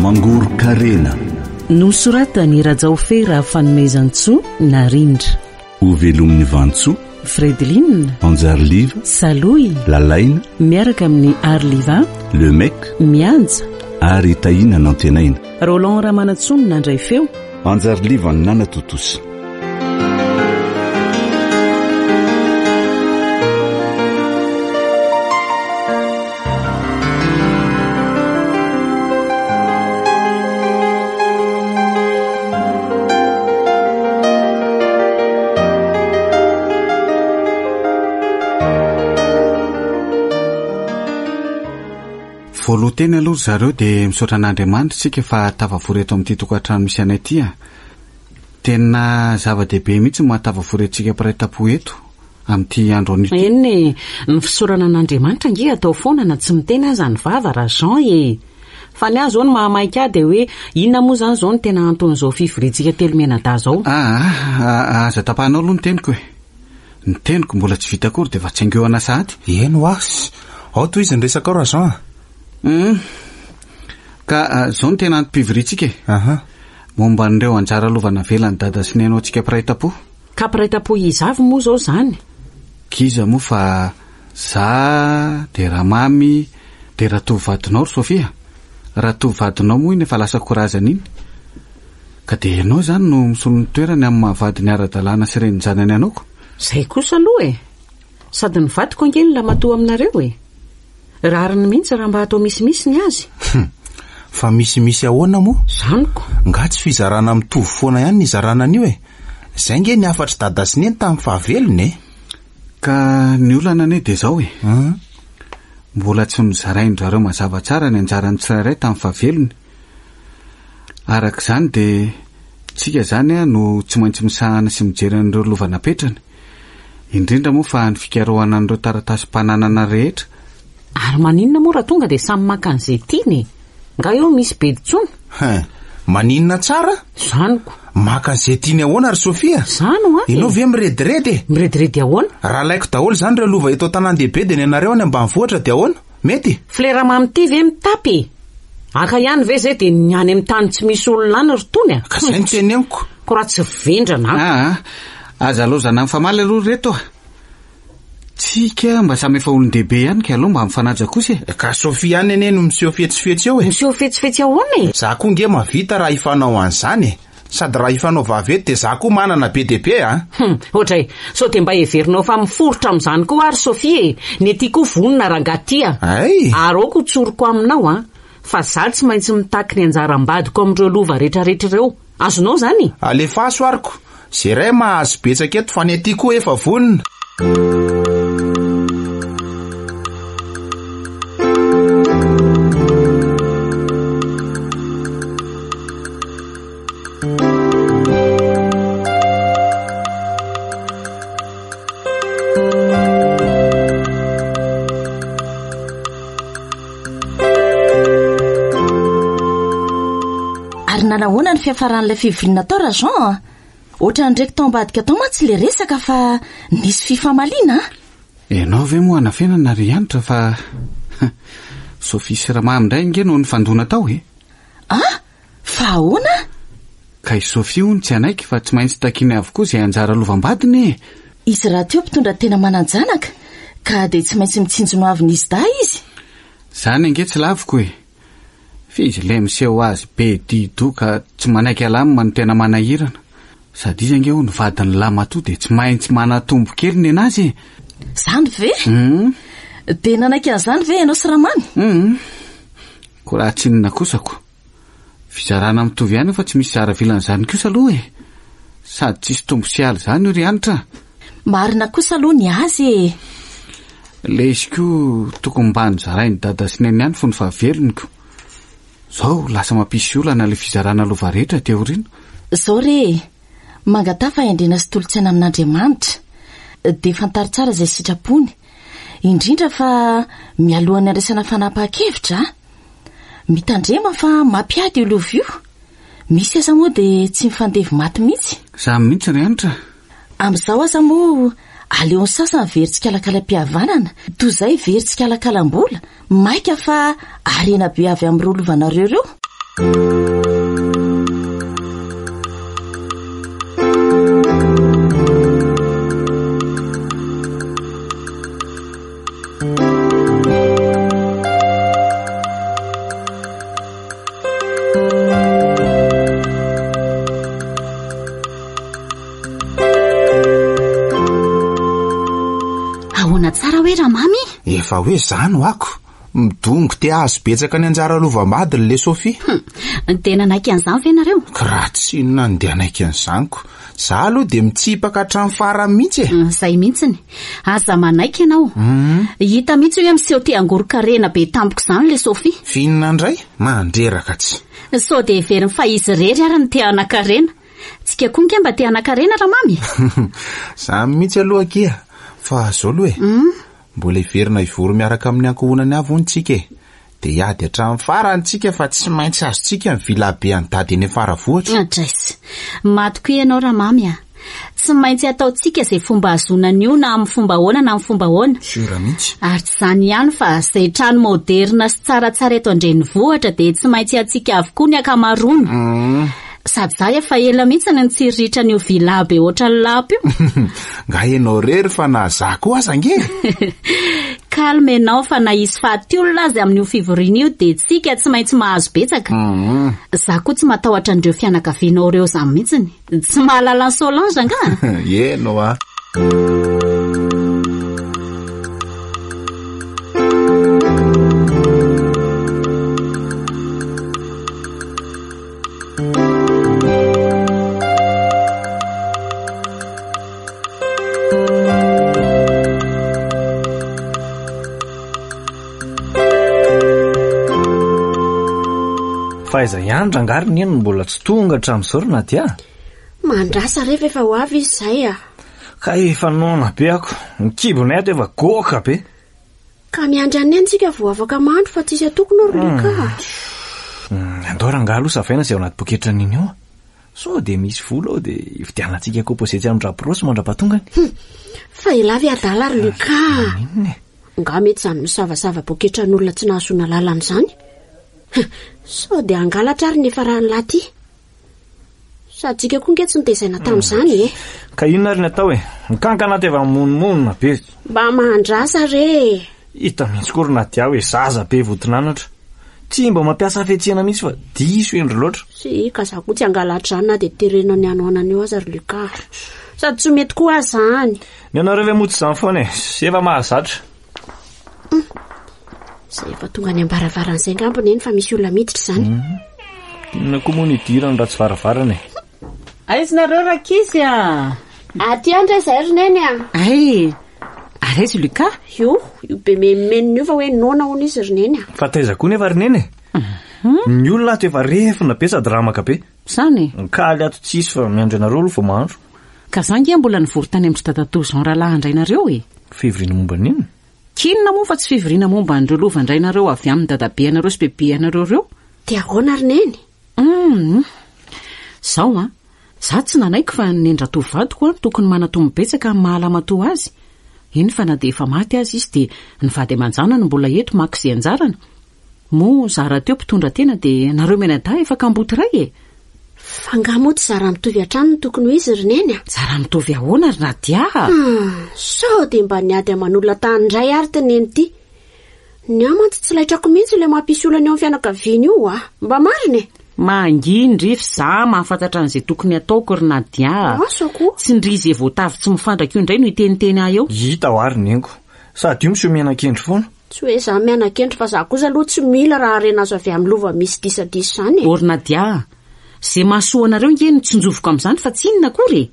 mangoro-karena nosoratany Rajao Fera fanomezantsoa Narindra, ho velomin'ny Vantsoa Fredline, Anjarliva, Saloy, Lalaina, miaraka amin'ny Arliva, Le Mec, Mianja ary Tahina Nantenaina. Roland Ramanatsono nandray feo, Anjarliva ny Nana Totosa. Voaloha teny aloha zareo dia misaotra an'Andriamanitra tsika fa tafavoreto amin'ity tokantrano misy anay ity. Tena zava-dehibe mihitsy mahatafavoretontsika mpiray-tampo eto amin'ity andro an'ity. Eny ny fisaorana an'Andriamanitra nge atao foana na tsy miteny aza ny vava raha Jean e. Fa ny azy zao ny mahamaika dia hoe inona moa zany zao ny tena anton'izao fivorintsika telo menada zao. Aza tapahanao aloha ny teniko e. Ny teniko mbola tsy vita akory dia fa tsy angeoana sahady. Eno asy, ao toy izy ny resaka ao raha Jean. Ka zao ny tena antom-pivorintsika e. Momba an'ireo anjara lovana velany dada sy nenao antsika mpiray-tampo. Ka mpiray-tampo izavy moa zao zany. Kiza moa fa za de ramamy de raha tovadinao ry Sofia. Raha tovadinao moa iny efa lasa korazana iny. Ka de ianao zany no misolo ny toerany amin'ny mahavady ny ara-dalàna sy reny janany anaoko. Zay kosa aloha e. Sady ny vadiko angeny la matoa aminareo e. Rariny mihitsy raha mba atao misimisy ny azy. Fa misimisy ahoana moa? Zaniko. Nga tsy fizarana mitovy foana ihany ny zarana an'io e. Zay nge ny afatry dada sy neny tamin'ny fahavelony e. Ka ny olana ane dia zao e. Mbola tsy nizarain-drareo mazava tsara ny anjarany tsirairay tamin'ny fahavelony. Araka izany dia tsika zany no tsy maintsy misahana sy mijery an'ireo lovana petrany. Indrindra moa fa ny fikarohana an'ireo taratasy-pananana rehetra. Ary maninona moa raha tonga dia samy maka an'izay tiany. Nga eo misy beditsona. Maninona tsara? Zaniko. Maka an'izay tiany ahoana ry Sofia? Zano any. Ianao ve mirediredy? Mirediredy ahoana? Raha laiko daholo zany ireo lova eto an-tanàn-dehibe dia ny anareo any ambanivohitra dia ahoana? Mety? Flera mamity ve mitapy? Aka ihany ve zay dia ny any amin'ny tany tsy misy olona any ry tony? Ka zay ny teneniko. Ko raha tsy vendrana. Aza lozana amin'ny famaly aloha reto. Tsika mba samy efa olon-dehibe ihany ka aloha mba mifanaja kosa e. Ka Sofia any ene no miseho fetsifetsy eo e. Miseho fetsifetsy ahoana e? Za koa nge mavita raha ifanao an'izany e. Sady raha ifanao vaveto dia za koa manana be dia be a. Ohatray, sao dia mba heverinao fa miforotra amin'izany koa ary Sofia e. Ny ety koa vonona rangatia. Ay. Aroko tsoroko aminao a. Fa za tsy maintsy mitaky ny anjaram-badiko amin'ireo lova rehetrarehetra ireo. Azonao zany? Alefaso ariko. Zay ray mahazo betsaka eto fa ny ety koa efa vonona. Ary nanahoana ny fiafaran'ilay fivoriana tao raha Jean? Oatra ndraiky tao ambadika tao mantsy le resaka fa nisy fifamaliana. Ianao ve moa anafena na ry anitra fa Sofia sy Ramamy indray nge no nifandona tao e. Fa ahoana? Ka i Sofia hono tsy anaiky fa tsy maintsy takiny avokoa izay anjara lovam-badiny e. Izy raha teo mpitondra tena mananjanaka ka dia tsy maintsy mitsinjono avy n'izy da izy. Zany ange tsy laviko e. Fizy le miseho azy be dido ka tsy manaiky alamima no tena manahirana. Sady izy ange ho ny vadiny lamatoa dia tsy maintsy manatombo kely ny anazy e. Zany ve? Dia nanaiky an'izany ve ianao sy Ramamy? Ko raha tsinona kosako. Fizarana mitovy ihany fa tsy misy zara vilan'izany kosa aloha e. Sady tsisy tombo sy aly zany ry anitra. Marina kosa aloha ny azy e. Le izy koa tokony mba nizarainy dada sy neny ihany fo ny fahaveloniko. Zao lasa mampisy olana le fizarana lova rehetra teo rino. Zao re, mangatafa endrena sy tolotsaina amin'Andriamanitra. Dia fantary tsara izay sitrapony. Indrindra fa mialohany andraisana fanapahan-kevitra. Mitandrema fa mampiady io lova io. Misy aza moa dia tsy mifandevy maty mihitsy. Za mihitsy ry anitra. Amin'izao aza moa aleon'ny sasany verintsikala-kalam-pihavanana, toy izay verintsikala-kalam-bola, maika fa arena be avy amin'ireo lovanareo ireo. hoe ramamy? Efa hoe zany ho ako. Midongo te azo betsaka ny anjara lova-madiny le Sofia. Tena naiky an'izany ve nareo? Kratsinona andeha naiky an'izanyko. Za aloha de mitsipaka hatrany farany mihitsy e. Zay mihitsiny. Aza manaiky ianao. Hita mihitsy hoe miseho te angoro-karena be tampoko izany le Sofia. Finina indray mandreraka tsy. So de veriny fa izy rery ary ny te hanan-karena. Tsika koa nke mba te hanan-karena ramamy. Zany mihitsy aloha kia. Fa zao aloha e. Mbola iverina ivoro miaraka amin'ny ankohonany avontsika e. De iady hatrany farantsika fa tsy maintsy azontsika mivila be any dady eny Faravohitra. Adraisy. Matoko ianao ramamy a. Tsy maintsy ataontsika izay fomba azonany io na amin'ny fomba ahoana na amin'ny fomba ahoana. Sura mihitsy. Ary tsy izany ihany fa izay trano moderna sy tsaratsara eto an-drenivohitra de tsy maintsy atsika avokoa ny akamaroany. Sady za efa ela mihitsy ny nitsiritra an'io vila be ohatran'ny lapo io. Nga ianao rery fa na za koa aza nge. Kalma ianao fa na izy fahatyolona azy amin'io fivoriana io de tsika tsy maintsy mahazo betsaka. Za koa tsy matahotra andreo fianakavianao reo zany mihitsiny. Tsy mahalala ny Solange nga. Ianao a. Fa iza ihany rangariny eny mbola tsy tonga hatramin'izao na dia. Mandrasa rehefa efa ho avy izy zay a. Ka efa nona be ako. Ny kibony ato efa goka be. Ka miandry any antsika vao afaka mandro fa tsisy atokony orolika. Andao rangahy aloha savaina izay ao anaty poketra n'iny eo. So de misy vola ao de ividianantsika kompozity amin'ny raporosy mandra-patongany. Fa ilavy adala Luka. Nga mety zany misavasava poketra n'olona tsy nahasoana lalana zany. So de angalatra ary nefa raha nylaty. Sadika koa nge tsy nitezaina tamin'izany e. Ka inona ary ny atao e? Mikankana ato efa monmonina be. Mba mandrasa re. Hita mihitsy kory na dia hoe zaza be votinanatra. Tsy mba mampiasa fihetsehana mihitsy fa diso endry loatra. Si ka za koa tsy angalatra zany na de terena ny anoanany eo aza ry Luka. Sady tsy mety koa zany. Ny anareo ve motsy izany foana e? Sy efa mahazatra. Zay efa tonga ny ambaravarana ngambony eny fa misy olona miditra zany. Inona koa moa ny idirany raha tsy varavarana e? Aizinareo rakizy a. Aty andra izay ry neny a. Ay, araizy Luka? Io be memeniny io fa hoe nona hono izy ry neny a. Fa taiza koa nefa ry neny e? Ny olona ato efa refina be sady ramaka be. Zany? Kaly ato tsisy fa miandry anareo aloha vao mahandro. Ka zangy mbola nivory tany amin'ny Tatato Jean rahalahy andrainareo e. Fivoriana momba n'inona? Kinona moa fa tsy fivoriana momba an'ireo lova andrainareo avy amin'ny dadabe anareo sy bebe anareo reo. De ahoana ry neny? Zao a. Za tsy nanaiko fa nendra tovadiko tokony manatombo betsaka amin'ny mahalamatoa azy. Iny fa na de efa maty azy izy de ny vady aman-jana no mbola eto maka izay anjarana. Mo zara teo mpitondra tena de nareo menada efa kamboty ray e. Fa nga moa tsy zara mitovy hatrany tokony ho izy ry neny a. Zara mitovy ahoana ry nadia. So de mba niady aman'olona tany indray ary ty neny ty. Ny amantsy tsy laitrako mihitsy le mampisy olana eo amin'ny fianakaviany io a. Mba mariny e. Mangindry fa za mahafantatra an'izay tokony ataoko ry nadia. Asako. Tsy ndrizy voatavy tsy mifandraka io indray no iteniteny ahy eo. Hita ho ary nengo. Sady io miseho mianan-kendry foana. Tsy hoe za mianan-kendry fa za kosa aloha tsy mila raha arena azo avy amin'ny lova misy disadiso zany e. Or nadia. Zay mahasoa anareo nge nitsonjovoko amin'izany fa tsy inona kory.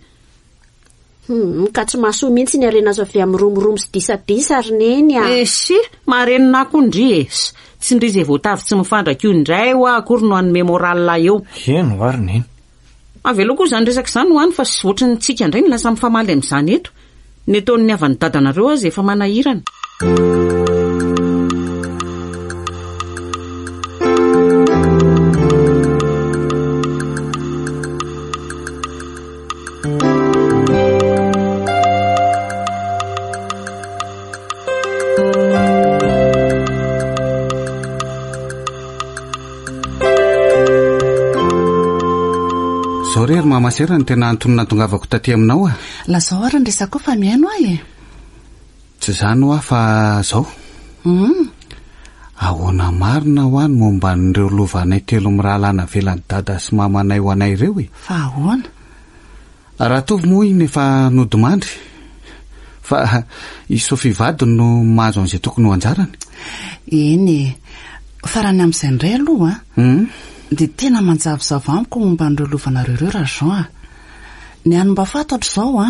Ka tsy mahasoa mihitsy ny arena azo avy amin'ny romoromo sy disadisa ry neny a. Sy marenina akondry e. Tsy ndrizy voatavy tsy mifandraka io indray ho akory no anome moral eo. Eno ary neny. Avelo koa zany resaka izany ho any fa sy ohatrany tsika indray ny lasa mifamaly amin'izany eto. Ny ataon'ny avany dadanareo azy efa manahirana. Zao rery mamasera ny tena antonona tongavako taty aminao a. Lazao ary ny resako fa miaino ahy e. Tsy zany hoa fa zao. Ahoana marina ho any momba n'ireo lovanay telo mirahalana velany dada sy mamanay ho anay ireo e. Fa ahoana? Raha tovy moa iny efa nodimandry. fa i Sofia vady no mahazo an'izay tokony ho anjarany. Eny farany amin'izay indray aloha dia tena manjavozavo amiko momba an'ireo lovanareo ireo raha Jean ny any mba fantatro izao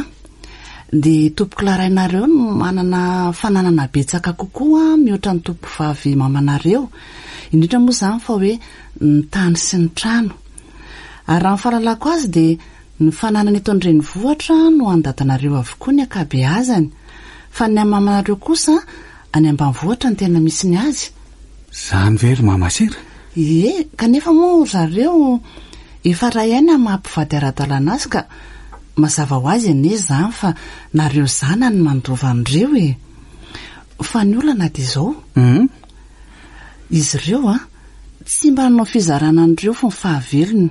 dia tompo Klarainareo no manana fananana betsaka kokoa mihoatra ny tompo vavy mamanareo, indrindra moa izany fa hoe ny tany sy ny trano. Ary raha ny fahalalako azy dia ny fananana eto an-drenivohitra no andadanareo avokoa ny ankabeazany, fa ny mamanareo kosa any ambanivohitra ny tena misy ny azy. Zany very Mamasera? Ie, kanefa moa zareo efa ray ihany amin'ny mampivady ara-dalàna azy ka mazava ho azy anie izany fa nareo zana ny mandova an'ireo fa ny olana dia izao izy ireo tsy mba nanao fizarana an'ireo fa mifahavelony.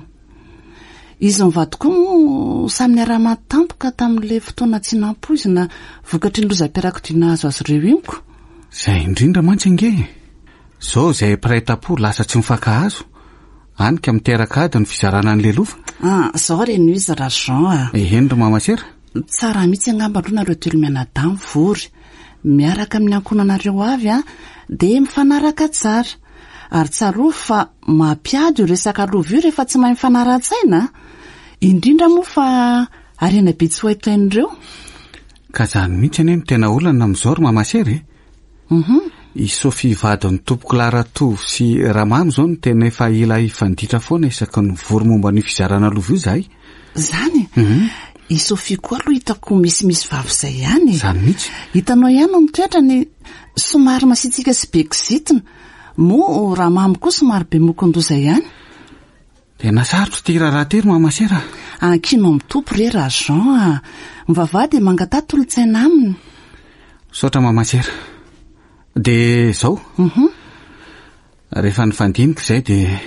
Izy mivady koa moa samy niara-matampoka tamin'ilay fotoana tsy nampoizina vokatry ny lozam-piarakodia azo azy ireo inko. Izay indrindra mantsy ange izao izay mpiray-tampo lasa tsy mifankahazo anika miteraka ady ny fizarana an'ilay lova. Izao reny izy raha Jean. Eny ry Mamasera? Tsara mihitsy angamba aloha nareo telo mianadahy mivory miaraka amin'ny ankonanareo avy dia mifanaraka tsara, ary tsaroa fa mampiady io resaka lova io rehefa tsy mahay mifanara-tsaina, indrindra moa fa arena be tsy hoaitain'ireo. Ka zany mihitsy anie no tena olana amin'izao ry Mamasera i Sofia vady ny tompo Klara Tovy sy Ramamy izao no tena efa ila ifanditra foana isaky ny vory momba ny fizarana lova io zahay. Zany i Sofia koa aloha hitako misy vavy izay ihany. Zany mihitsy. Hitanao ihany no mitoetra ny somary masitsika sy be kizitina, moa Ramamy koa somary be mokondoza ihany. Tena sarotra ty raharaha tery Mamasera. Ankino mitompo re raha Jean, mivavady mangatà tolotsaina aminy. Saotra Mamasera. Dia izao rehefa nifandinika izay dia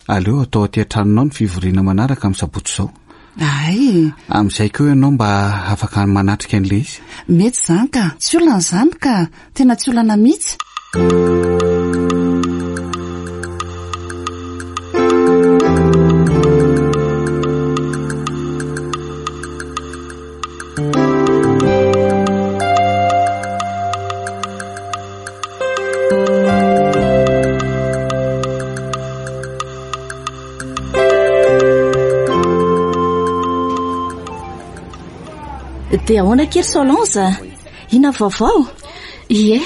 aleo atao aty an-tranonao ny fivoriana manaraka amin'ny sabotsy izao. Ay, amin'izay koa ianao mba afaka manatrika an'ilay izy. Mety izany ka, tsy olana izany ka, tena tsy olana mihitsy. Dia ahoana kely Solange, ina vaovao? Ie,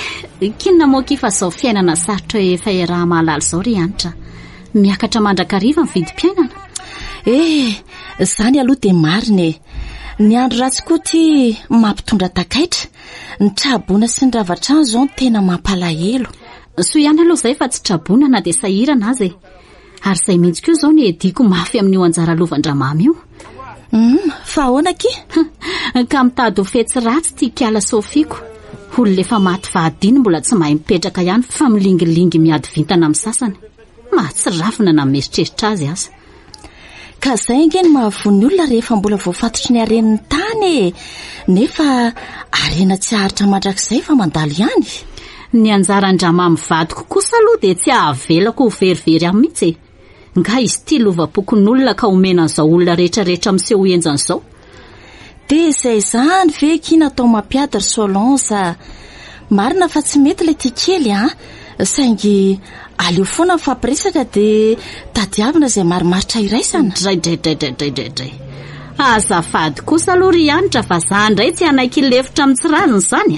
kinona moa kifa izao fiainana sarotra efa raha mahalala izao ry anitra, miakatra mandrakariva ny vidim-piainana. Izany aloha dia marina ny andro ratsy koa ty mampitondra takaitra, ny trabona sy ny ravatrano izao tena mampalahelo. So ihany aloha izay fa tsy trabona na dia sahirana azy ary izay mihitsy koa izao ny ediko mafy amin'io anjara lovandramamy io. Fa ahoana ki? Ka mitady ho fetsy ratsy tia kiala Sofiako, olona efa maty vahadiny mbola tsy mahay mipetraka ihany fa milingilingy miady vintana amin'ny sasany, mahatsirafina na mieritreritra azy aza. Ka izay nge ny mahavony olona rehefa mbola voafatotry ny haren'ny tany nefa arena tsy aharitra mandrakizay fa mandalo ihany. Ny anjaran-dramamy vadiko kosa aloha dia tsy ahavelako ho verivery amin'ny mihitsy nga izy tia lovam-pokon'olona ka omena an'izao olona rehetrarehetra miseho enjan'izao. Dia izay izany ve kina atao mampiady ry Solange, marina fa tsy mety ilay tia kely saingy aleo foana ny fampiresaka dia tadiavina izay marimaritra iraisana. Dray azafady kosa aloha ry anitra fa zany indray tsy anaiky lefitra amin'ny tsiraniny izany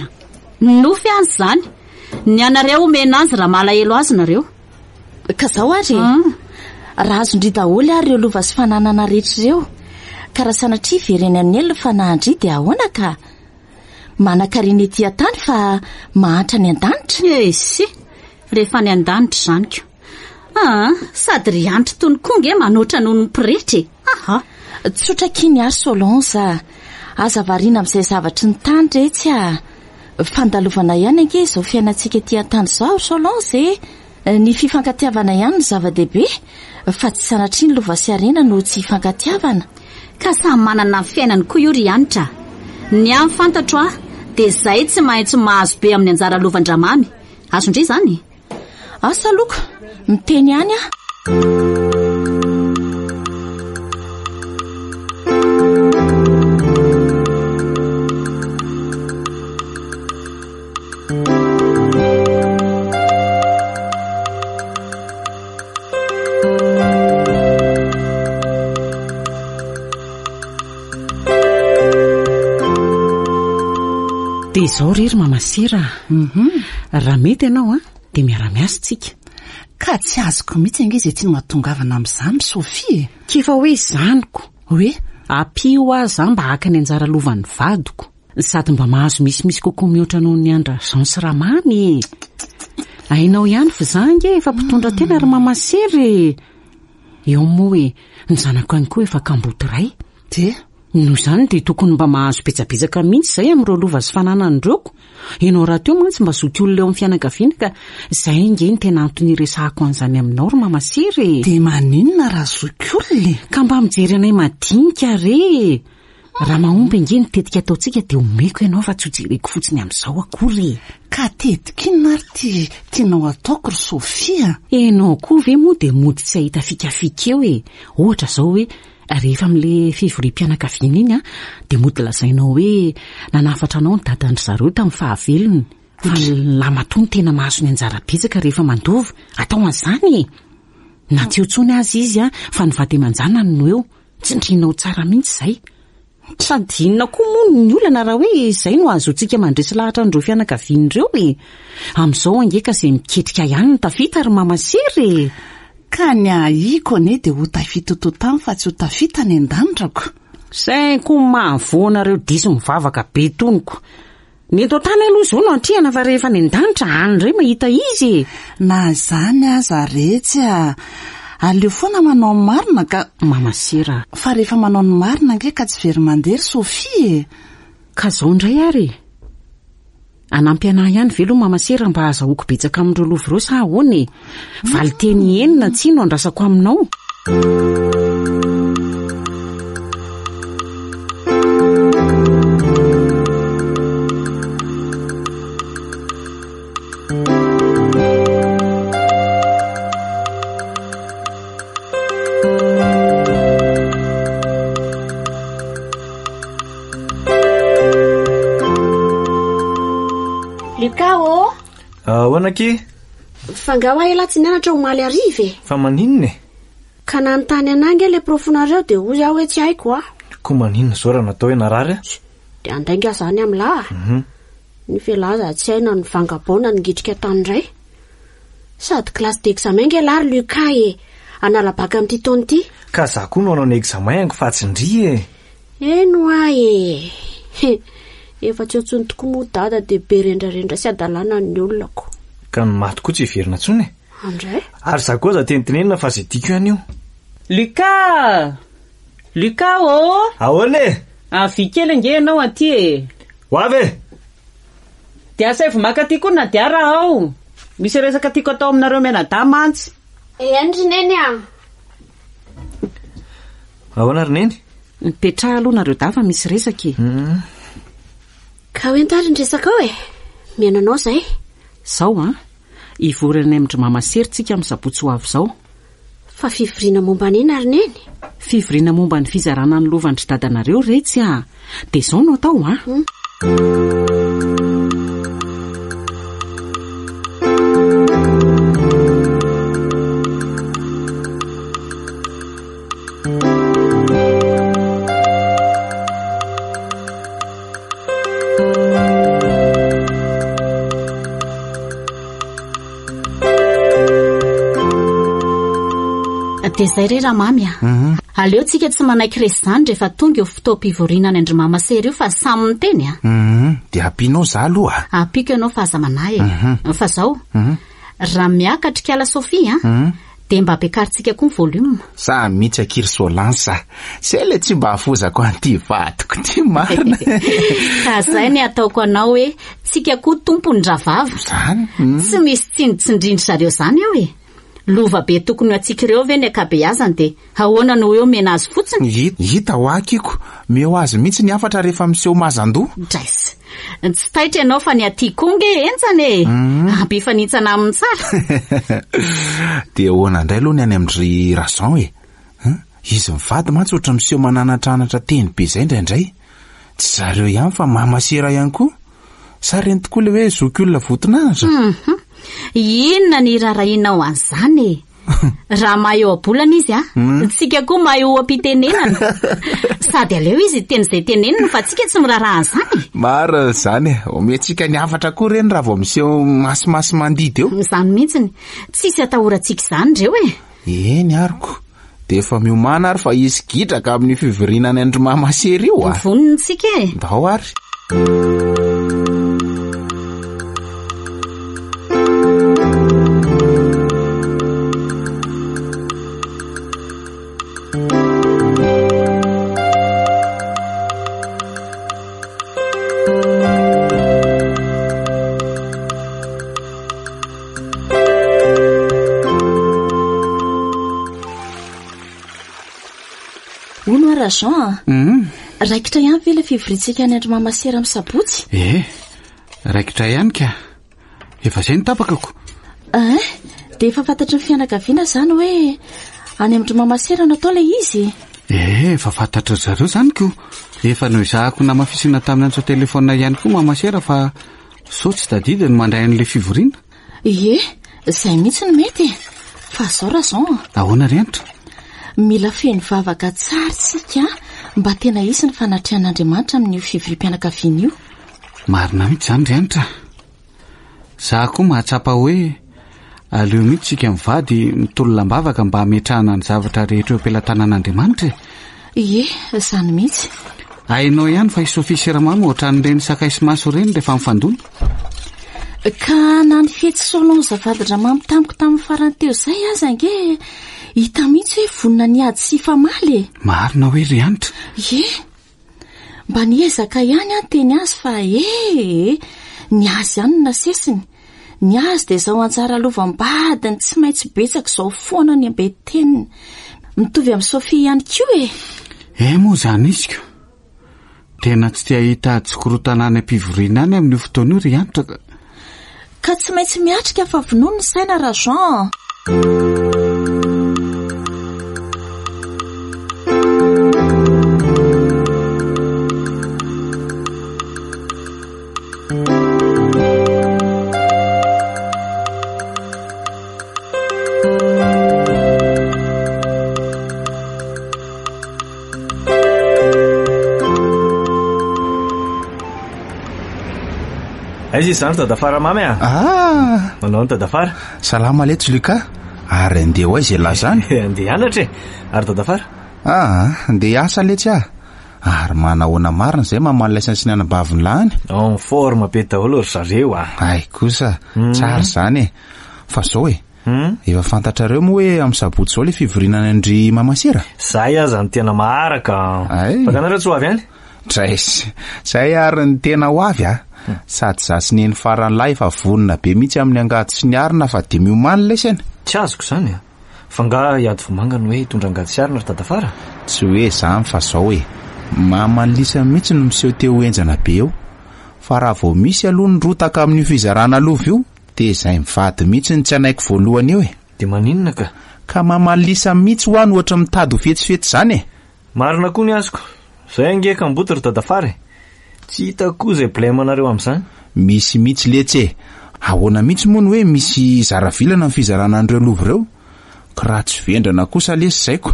nofy any izany ny anareo omena azy raha malahelo azy nareo. Ka izao ary raha azondry daholo ary ireo lova sy fananana rehetra ireo, ka raha sanatria vereny amin'ny elona fa nahandry dia ahoana ka manan-karena ety an-tany fa mahantra ny an-danitra. Si rehefa ny an-danitra izany ko sady ry anitra tony koa nge manoatra noho ny mpiretry. Tsotra kiny ary Solange, aza variana amin'izay zavatry ny tany retsy fandalovana ihany ange izao fiainantsika ety an-tany izao Solange. Ny fifankatiavana ihany ny zava-dehibe fa tsy sanatria ny lova sy arena no tsy hifankatiavana. Ka samy manana ny fiainany koa io ry anitra. Ny amin'ny fantatro dia izay tsy maintsy mahazo be amin'ny anjara lovandramamy. Azondry izany? Asa loka, miteny ihany dia izao rery mamasira. Raha mety ianao dia miara-miasa tsika. Ka tsy azoko mihitsy ange izay tia mahatongavana amin'izany Sofia. Kifa hoe zaniko hoe ampio aza mba haka ny anjara lovan'ny vadiko, sady mba mahazo misimisy kokoa mihoatra noho ny andra Jean sy Ramamy. Ainao ihany fa zange efa mpitondra tena ry mamasery. Eo moa hoe ny zanako ihany koa efa kamboty ray. Dia noho izany dia tokony mba mahazo betsabetsaka mihitsy izay amin'ireo lova sy fananan'ireko. Ianao raha teo mantsy mba zoky olona eo amin'ny fianakaviana ka izay nge ny tena antony resahako an'izany aminao ry mamasery. dia maninona raha zoky olona? Ka mba mijery anay madinika re. Raha mahomby nge ny tetika ataontsika dia omeko ianao fa tsy hojereko fotsiny amin'izao akory. Ka tetik'inona ary tianao ataoko ry Sofia? Ianao koa ve moa dia mody tsy ahita fikafika eo e. Ohatra izao hoe rehefa amin'le fivorim-pianakaviana iny dia mody lazainao hoe nanafatra anao ny dadan'ny zareo tamin'ny fahavelony. Fa lamatoa ny tena mahazo ny anjara betsaka rehefa mandova atao an'izany. Na tsy hotsony azy izy fa ny vady aman-janany no eo. Tsindrinao tsara mihitsy izay. Sady inona koa moa ny olana raha hoe izay no azotsika mandresy lahatra andreo fianakaviana ireo e. Amin'izao angeka izay miketrika ihany ny tafita ry mamasery. Ka ny ahiko ane dia ho tafita to tany fa tsy ho tafita ny an-danitrako. Sainko mahavoanareo diso mivavaka be toniko. Ny eto tany aloha izao no antrihana fa rehefa ny an-danitra any iray mahita izy. Na izany aza retsy aleo foana manao ny marina ka mamasira. Fa rehefa manao ny marina nge ka tsy very mandery Sofia. Ka izao indray ary anampy anahy ihany velo mamasira mba azahoako betsaka amin'ireo lova ireo sa ahoana. Valiteny enina tsy no andrasako aminao. Likao ahoanake? Fangaho ela tsy nianatra omaly arive. Fa maninona e? Ka nanontany anange le profonareo dia hoy aho hoe tsy haiko Ko maninona zao raha natao hoe narary dia andainga zany am'lahy. Ny fialaza tsy haina ny vangabaona ny gitrika tany iray. Sady classe d'examen nge lary Lucas analabaka amin'ity taona ity. Ka za koa no anao ny examen ango fa tsindry e. Eno efa tsy otsony tokoa moa dada dia be rendrarendra sy adalana ny olonako. Ka ny maty koa tsy heverina tsony e. Andray Ary za koa za tentinenina fa zay tiako ihany io. Lucas ahoana e? Avy kely nge ianao aty e. Ho avy Dia asa efa maka aty koa na dia raha ao. Misy resaka tiako atao aminareo mianadahy mantsy. Andry neny ahoana ry neny? Mipetraha aloha nareo dafa misy resaka e. Ka hoentary ny resaka ao e. Miananao zay? Zao ivorana amin'ndry mamasery tsika amin'ny sabotsy ho avy zao. Fa fivoriana momba neny ary neny? Fivoriana momba ny fizarana ny lovan'dry dadanareo retsy dia izao no atao dia izay re raha mamy aleo tsika tsy manaiky resy izany rehefa tonga eo fotoam-pivoriana ny andry mamasery io fa samy miteny dia ampianao za aloha ampiko ianao fa aza manahy fa zao raha miakatrikala Sofia dia mba ampiakarintsika koa ny volume. Sa mihitsy akirsolansa se le tsy mba hafozako an'ity vadiko ty marina. Ka zay ny ataoko anao hoe tsika koa tompony dravava tsy misy tsindritsindrindry zareo zany ao lova be tokony atsika ireo ve ny akabeazany dia ahoana no eo mena azy fotsiny. Hita ho akiko meo azy mihitsy ny afatra rehefa miseho mazan-doha. Drais tsy taitra ianao fa ny aty konge entsany ampifanitsana amin'ny tsara. Dia ahoana indray aloha ny any amin'dry rason izy mivady mantsy ohatra miseho mananatranatra teny be izay indraindray. Tsy zareo ihany fa mamasera ihany koa. Sa reny tokoa le hoe zoky olona votinahitra. Inona ny rarahinao an'izany raha mahay eo abolana izy tsika koa mahay eo ampitenenana sady aleo izy teny izay tenenina fa tsika tsy miraraha zany. Mara zany omentsika ny afatra koa reny raha vao miseho masimasy mandidy eo. Zany mihitsiny tsisy atahorantsika izany reo eny ariko de efa miomana ary fa izy gitraka amin'ny fivirinany andro mamasery io vonontsika ndao ary. Ono ara Jean raikitra ihany ve le fivorintsika ny andro mamasera amin'ny sabotsy? Raikitra ihany ka efa zay ny tapakako. De efa fantatry ny fianakaviana zany hoe any andro mamasera no atao le izy? Efa fantatra zareo zany ko. Efa no izahako namafisina tamin'ny antso telefona ihany koa mamasera fa so tsy tadidi no mandray an'le fivoriana. Zay mihitsy no mety fa zao ra Jean. Ahoana renitra? Mila feno vavaka tsara sika mba tena isy ny fanatrian'Andriamanitra amin'io fivorim-pianakaviana io. Marina mihitsy zany renitra. Za koa mahatsapa hoe aleo mihitsy sika mivady mitololambavaka mba hametrahana ny zavatra rehetra eo ampelantanan'Andriamanitra. Zany mihitsy. Ainao ihany fa isofia siramamy ohatran'ireny sakay sy maso reny rehefa mifandona. Ka na ny fety solon zavadramamy tamiko tamin'ny farany teo zay aza ange hita mihitsy hoe vonina ny ady sy famaly. Marina hoe ry anitra. Mba niezaka ihany teny azy fa ny azy ihany no nasesiny. Ny azy de zao anjara lovam-badiny tsy maintsy betsaka zao foana ny ambeteniny mitovy amin'ny Sofia ihany koa moa zany izy ko. Tena tsy tia hita ajokorotana any am-pivoriana any amin'io fotoana io ry anitra ka tsy maintsy miatrika fa vonono ny saina ra Jean. Aiza izany tadafara mamy manao ny tadafara. Salama letsy Luka. Ary andeha ho aiza la zany? Andeha hianatra ary tadafara. Andeha hiasa letsy ary manahoana marina zay mamalaisany sy ny anabaviny lahany. En forme be daholo ry zareo Ay kosa tsara zany fa zao efa fantatrareo moa hoe amin'ny sabotsy zao le fivoriana ny andry mamasera. Zay aza ny tena maharaka. Fakanareo tsy ho avy any? Zay ary ny tena ho avy sady zasy neny farany lahy efa vonina be mihitsy amin'ny angady sy ny arina fa de miomany lesany. Tsy azoko zany fa nga hiady vomangany hoe hitondra angady sy arina ry tadafara. Tsy hoe zany fa zao mamanlisa mihitsy no miseho teo enjana be eo fa raha vao misy aloha ny rotaka amin'ny fizarana lova io de zay mivady mihitsy ny tsy anaiko voalohany eo de maninona ka mamanlisa mihitsy ho any ohatra mitady ho fetsifetsy zany marina koa ny azoko. Zay angeka mboty ry tadafara tsy hita koa zay blemanareo amin'izany. Misy mihitsy letsy ahoana mihitsy moa ny hoe misy zaravilana amin'ny fizarana an'ireo lova ireo ka raha tsy vendrana kosa lesy zaiko.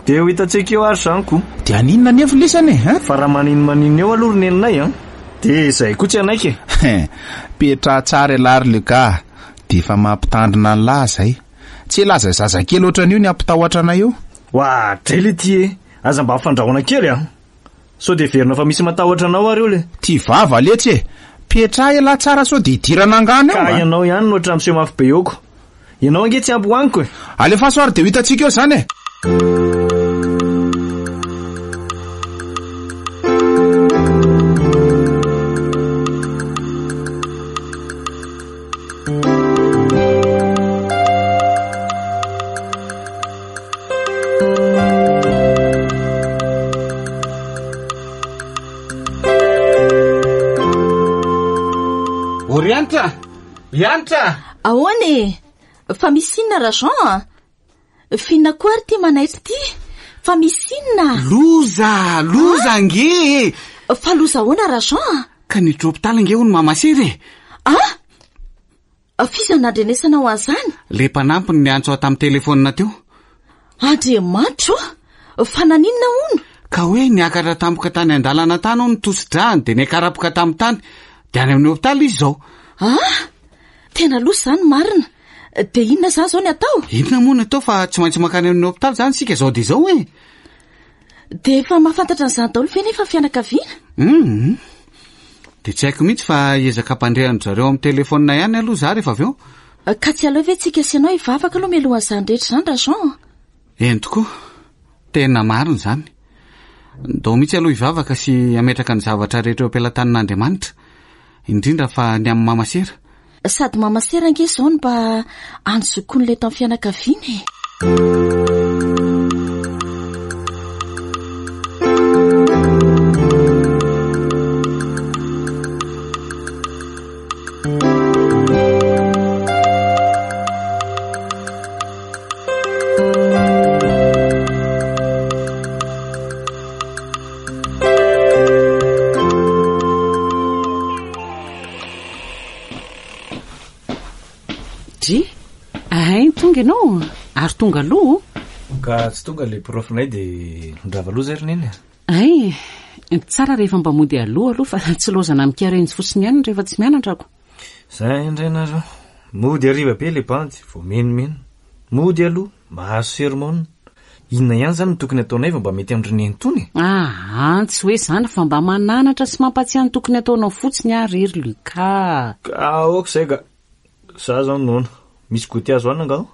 De ho hitantsika eo ary zany koa. De aninona nefa lesany fa raha maninona eo aloha ry neninay de zay koa tsy anaiky petra tsara lary Luka de efa mampitandrina ny lahy zay tsy laza zazakely ohatran'io ny ampitahoatra anay eo. Wa trele ty aza mba fandrahoana kely so de verina fa misy matahotra anao ary io le ty vava letsy petra la tsara so de idirana angany ka ianao ihany no ohatran'ny miseho mafy be eoko. Ianao ange tsy ampy hoaniko alefa so ary de ho hitantsika eo zany Yantra ahoany fa misy inona ra Jean? Finna koa ary ty manaitry ty fa misy inona? Loza nge. Fa loza ahoana ra Jean? Ka ny hôpitaly nge ho ny mamasery. Fiza nandrenesana ho azany le mpanampiny ny antso ao tamin'ny telefonina teo andriamanitro fa naninona ono ka hoe niakatra tampoka tany an-dalana tany ao ny tosi-drahany de niakarapoka tamin'ny tany de any amin'ny hopitaly izy zao tena losa zany marina de inona zany zao ny atao inona moa ny atao fa tsy maintsy makany amin'ny hopitaly zany sika zao de zao e de efa mahafantatra n'izany daholo ve nefa fianakaviana de tsy haiko mihitsy fa ezaka ampandrehany zareo amin'ny telefonina ihany aloha za rehefa avy eo ka tsy aloha ve tsika sianao ivavaka aloha mialoha an'izany rehetra zany rajon eny tokoa tena marina zany ndao mihitsy aloha ivavaka sy ametraka ny zavatra rehetra eo am-pelatan'Andriamanitra indrindra fa ny amin'ny mamasera sady mamasera ange zao ny mba anjokoany le tamin'ny fianakaviana tonga ianao ary tonga aloha ka tsy tonga le profinay de ndrava aloha zay roneny tsara rehefa mba mody aloha fa tsy lozana mikarenjy fotsiny ihany rehefa tsy mianatrako zay indray nareo mody ariva be le bandy vo menimeno mody aloha mahazo sermona inona ihany zany tokony ataonay fa mba mety amindreneny tony tsy hoe zany fa mba mananatra sy mampatsiany tokony ataonao fotsiny ary ry Luka ka ok zay ka za zao nona misy goty azo any angao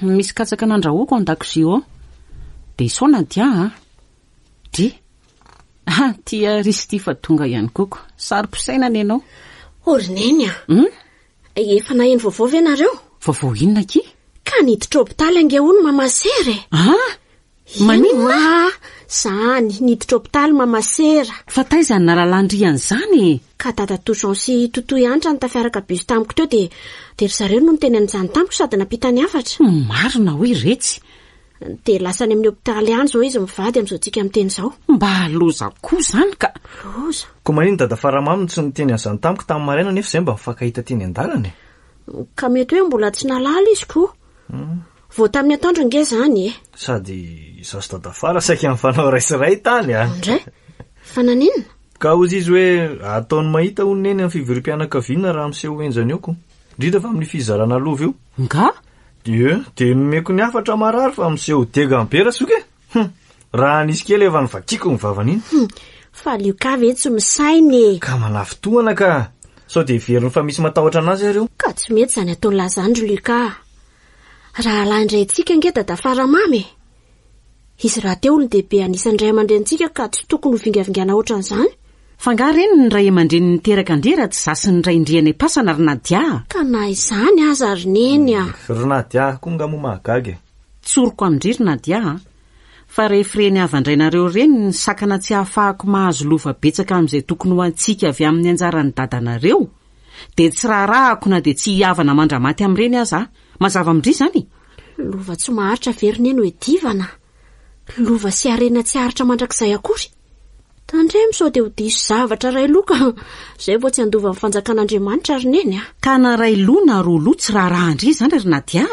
misy katsaka nandrahoako an-dakozia ao de isaona dia tia risy ty fa tonga ihany koko sary-posainana ianao orineny efa naheno vaovao ve nareo vaovao inona ki ka niditra hopitaly ange hono mamasera manina zany niditra hopitaly mamasera fa taizany nalalandriany zany ka dada toson sy totoy anitra ny tafiaraka biso tamiko teo de ry zareo no niteny an'izany tamiko sady napitany afatra marina hoe retsy de lasany amin'ny hopitaly any zao izy mivady am'izao tsika miteny zao mba loza koa zany ka loza ko manino dada faramaminy tsy niteny an'izany tamiko tamin'ny maraina nefa zay mba mifankahita teny an-dalany ka mety hoe mbola tsy nalala izy koa vo tamin'ny atoandro nge zany sady zaso dada fara saika mifanao raisiray tany ndray fa naninona ka ozy izy hoe ataony mahita oneny amin'ny fivorim-pianakaviana raha miseho enjany eoko indrindra fa amin'ny fizarana lova io nga de nomeko ny afatra marary fa miseho dega mibera soke raha nisy kely efa nyvakiko ny vavan'iny fa Luka ve tsy misainy ka manafitohana ka sao de veriny fa misy matahotra anazy areo ka tsy mety zany ataony lazandro Luka raha laindrayntsika nge dada faramamy izy raha teo olon-dehibe anisan'ndray aman-drentsika ka tsy tokony ho vingavingana ohatran'izany fa nga reny ny ray aman-dreny niteraka andrera tsy zasy ny ray indriany pasana ry Nadia ka na izany aza rineny ry Nadia koa nga mo mahagagy tsoroko amindry ry Nadia fa rehefa reny avan-drainareo reny ny sakana tsy ahafahako mahazo lova betsaka amin'izay tokony ho antsika avy amin'ny anjarany dadanareo de tsy raharahako na de tsy hiavana mandramaty amin'ireny aza mazava amindry zany lova tsy maharitra verineny hoe divana lova sy arena tsy haritra mandrakizay akory tandremo sao de ho diso zavatra ray loka zay vo tsy andova amin'ny fanjakan'Andriamanitra rineny ka na ray loha na roa loha tsy raharahandry zany ry Nadia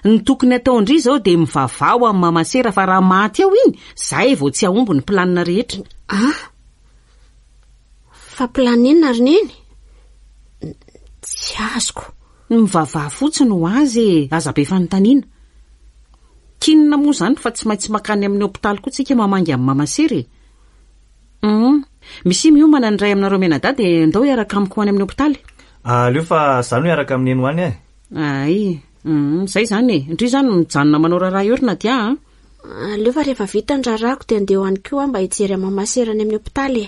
ny tokony ataondry zao de mivavao amin'ny mamasera fa raha maty ao iny zay vo tsy ahombo ny planina rehetra fa planina rineny tsy azoko mivavah fotsiny ho azy aza be fanontaniana kinina moa zany fa tsy maintsy makany amin'ny hopitaly koa tsika mamangy amin'ny mamasera misy miomana ny ray aminareo menada de ndao hiaraka amiko ho any amin'ny hopitaly aleo fa zany hoe araka amin'ny eny ho any zay zany indri zany mijanona manao raharaha eo ry Nadia aleo fa rehefa vita ny rarahako de andeha ho any koa mba hijery mamasera any amin'ny hopitaly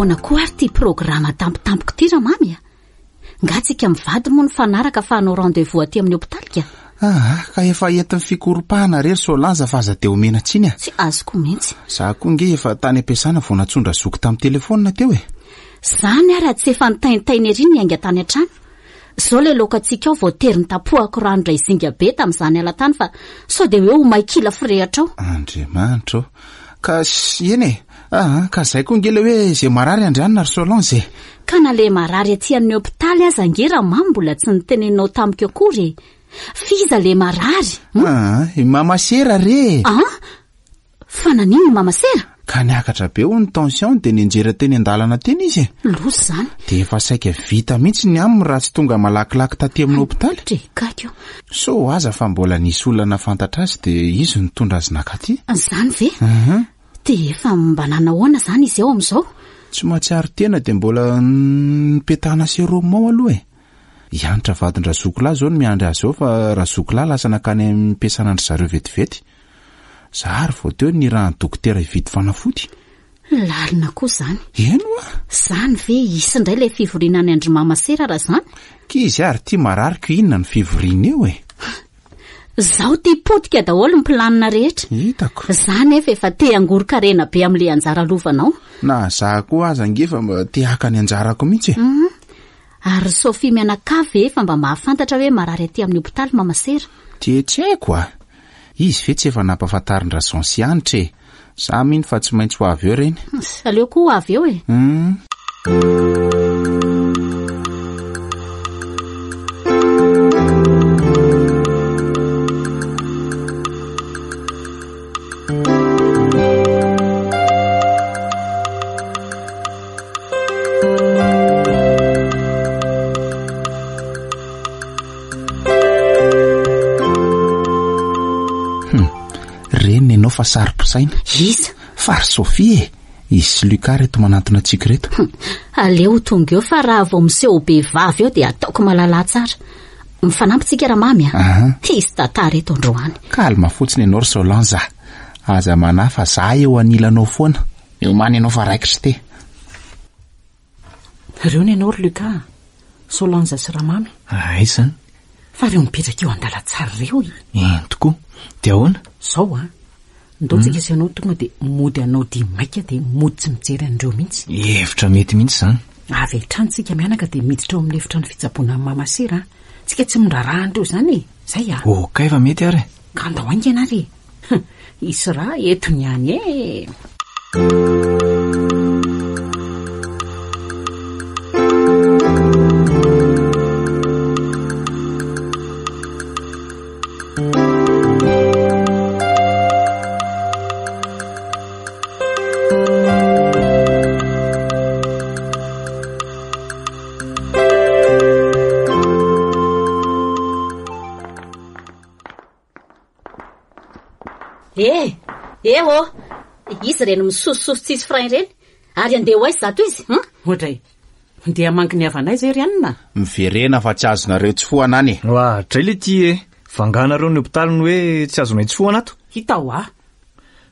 ahoana koa ary ty programa tampotampoka ty ramamy nga tsika mivady moa ny fanaraka fa hanao rendez-vous aty amin'ny hopitaly ka Ka efa entin'ny fikoropahana rery Solanza fa aza teo omena tsiny a. Tsy azoko mihitsy. Za koa nge efa tany ampiasana vao natsondra zoky tamin'ny telefonina teo e. Zany ary tsy efa nitainitainy ery ny ainga tany an-trano. Zao le lokatsika ao vao tery ny tapohako rano ray zinga be tamin'izany alatany fa sao de hoe ho maikila firehatra ao. Andriamanitra ka eny e. Ka zay koa nge le hoe zay marary andrianina ry Solange. Ka na le marary aty amin'ny hopitaly aza nge raha mamy mbola tsy nitenenao tamiko akory. Fiza le marary. Mamasera re. Fa nanino mamasera? Ka niakatra be ho ny tension de nianjera teny an-dalana teny izy. Loso zany. De efa saika vita mihitsy ny aminy raha tsy tonga malakilaky taty amin'ny hopitaly. Trekako. So aza fa mbola nisy olana fantatra azy de izy nitondra azy nakaty. Zany ve? De efa mba nanahoana zany izy ao amin'izao? Tsy mahatsiaro tena de mbola nipetahana seromao aloha e. Ianitra vadin-dra zokilahy zao no miandry azy ao fa raha zokilahy lasa nakany amin'ny mpiasanandry zareo vetivety. Zary vao teo ny rahan'ny dokotera hividy fanafody. Lalina koa zany. Eno a? Zany ve isy indray le fivoriana ny andry mamasera raha zany? Kizy ary tia marariko inona ny fivoriana eo e. Zaho tia potika daholo ny planina rehetra. Hitako. Zany efa te angoro-karena be amin'le anjara lovanao. Na za koa aza ngefa mba te haka ny anjarako mihitsy e. Ary Sophie mianakavy efa mba mahafantatra hoe marary aty amin'ny hopitaly mamasera. Tsy haiko a. Izy ve tsy efa nampafantarin-dra Zansi anitra e. Za mino fa tsy maintsy ho avy eo reny. Aleo koa ho avy eo e. Reny ianao fa sary-posaina. Iza? Fary Sophie e. Izy sy Lucas reto manantona antsika reto. Aleo tonga eo fa raha vao miseho be vavy eo de ataoko malala tsara. Mifanampitsika ramamy a. Izy tantara eto androany. Kalma fotsiny ianao ry Solange. Aza manafa za eo anilanao foana. Miomany ianao fa raikitra te. Reo ny ianao ry Lucas, Solange sy ramamy. Izany. Fa reo mipetraka eo an-dalatsara reo tokoa. De ahoana? Zao ndao-tsika sy anao tonga de mody anao dia maika de mody tsy mijery an'ireo mihitsy. Efitra mety mihitsy zany. Avy tranotsika mianaka de miditra ao amin'ny efitrano fitsaboana amin'ny mamasera. Tsika tsy mindraraha andreo zany e. Zay ka efa mety ary. Ka andao aingana ary. Isy raha eto niany e. Izy reny misososo tsisy frein reny. Ary andeha ho aizy zato izy. Ohatray. Ndeha hamangy ny havanay zay ry anina. Miverena fa tsy azonareo tsy foana any. Tray le ty e. Vanganareo ny hopitaly ny hoe tsy azonay tsy foana ato. Hitao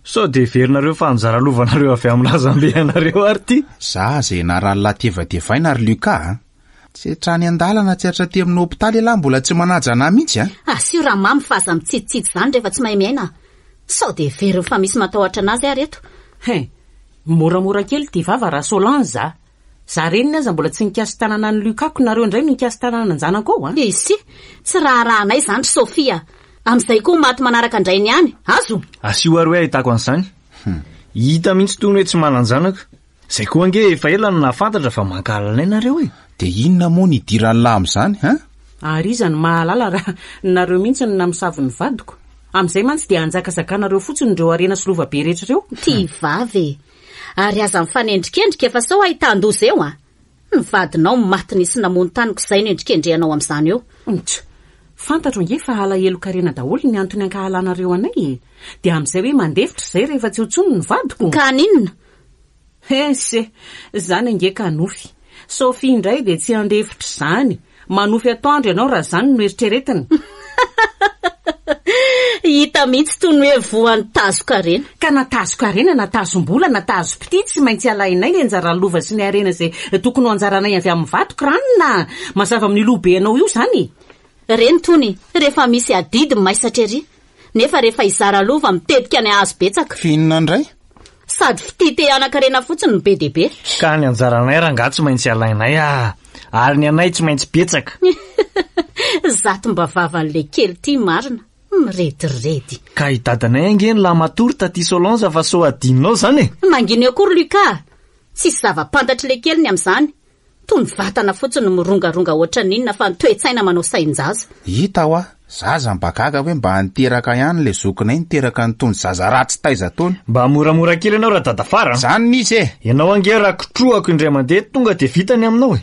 sao de verinareo fa anjara lovanareo avy amin'ny razambehanareo ary ty. Za zay narany tevadevaina ry Lucas. Tsy trany an-dalana tsy hatraty amin'ny hopitaly lahy mbola tsy manaja ana mihitsy Asio raha mamy fa aza mitsitsitsy zany rehefa tsy mahay miaina. Sao de very fa misy matahotra anazy ary eto. Moramora kely ty vava raha Solange za reniny aza mbola tsy nikasy tanana ny Lucas nareo indray nikasy tanana anjanako ao Isy, tsy rahanay zany Sophia. Amin'izay koa maty manaraka andray ny any. Azo. Asio ary hoe ahitako an'izany. Hita mihitsy toy ny hoe tsy mananjanaka. Zay koa nge efa ela no nahafantatra fa mankalalay nareo e. De inona moa ny idiran'ny lahy amin'izany Ary iza ny mahalala raha nareo mihitsy ny namosavy ny vadiko. Amin'izay mantsy dia anjakasakanareo fotsiny ireo arena sy lova be rehetra ireo. Ty vavy. Ary aza mifanendrikendrika efa sao ahitan-doza eo Ny vadinao maty nisy namony taniko izay no endrikendrehanao amin'izany eo. Fantatro nge fa alahelo karena daholo ny antony ankahalanareo anay dia amin'izay hoe mandefitra izay rehefa tsy hotsony ny vadiko. Ka ninona? Zany nge kanofy. Sophie indray dia tsy andefitra izany. Manofy atoandro ianao raha zany no eritreretiny. Hita mihitsy toy ny hoe voan'ny tazo karena. Ka natazo karena, natazo mbola, natazo piti tsy maintsy alainay ny anjara lova sy ny arena izay tokony ho anjaranay avy amin'ny vadiko ranona. Mazava amin'ny lobe anao io zany. reny tony rehefa misy adidy maisatra ery nefa rehefa izara lova mitetika ny azo betsaka finona indray sady fititehanankarena fotsiny ny be dehibe ka ny anjaranay raha nga tsy maintsy alainay ary ny anay tsy maintsy betsaka zato mba vavan'le kely ty marina mirediredy ka hidadanay angeny la matory taty Solange fa so adinonao zany manginy akory Luka tsisy zava-pantatra le kely ny amin'izany toy ny vatana fotsiny mirongaronga ohatra n'inona fa nitoetsaina manao sain-jaza hita ho zaza mbagaga hoe mba hanteraka ihany le zokinay niteraka nytony zaza ratsy taiza tony mba moramora kely ianao raha dadafara zany nisy ianao ange raha kitroako indray mandeha tonga de vitany aminao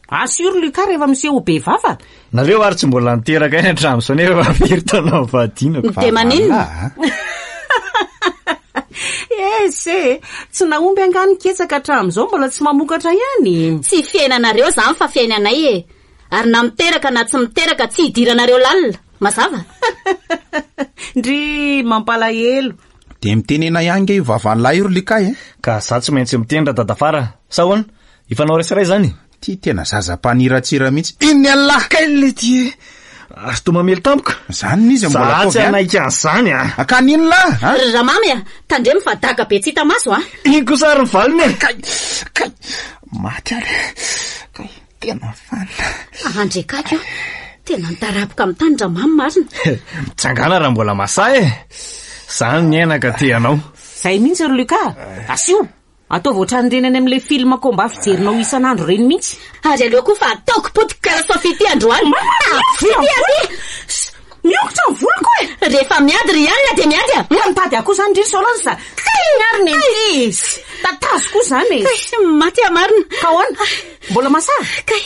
asiro Luka rehefa miseho be vava nareo ary tsy mbola niteraka iny hatramin'izao nefa veritanao vadinako de maninona ese tsy naomby angany ketsaka hatramin'izao mbola tsy mamokatra ihany tsy fiainanareo zany fa fiainanay ary na miteraka na tsy miteraka tsy hidiranareo lalina mazava ndry mampalahelo de mitenena iange io vavan'lahy io Luka ka za tsy maintsy mitendra dadafara sahoana ifanao resiray zany ty tena zaza-paniratsira mihitsy iny Allah kaile ty ary to mamely tampoka zany izy mbola tsy anaika an'izany akaninona ramamy tandremy fa daga be tsy hita maso iny kosa ary ny valiny kay maty ary kay tena fana andrekaka tena nitaraboka amin'ny tany ramamy marina mitsangana raha mbola masay zany ny ainaka te anao zay mihitsy ry Luka asio ataovy ohatran'ireny any amin'le film komba fijerinao isan'andro reny mihitsy ary aleo koa fa ataoko potika kara sofity androany miokotra ny voloko rehefa miady ry alina de miady mitady akoho zany ndry Solange sa nyary ny tatazo koa zany maty amarina ka hoana mbola masah kay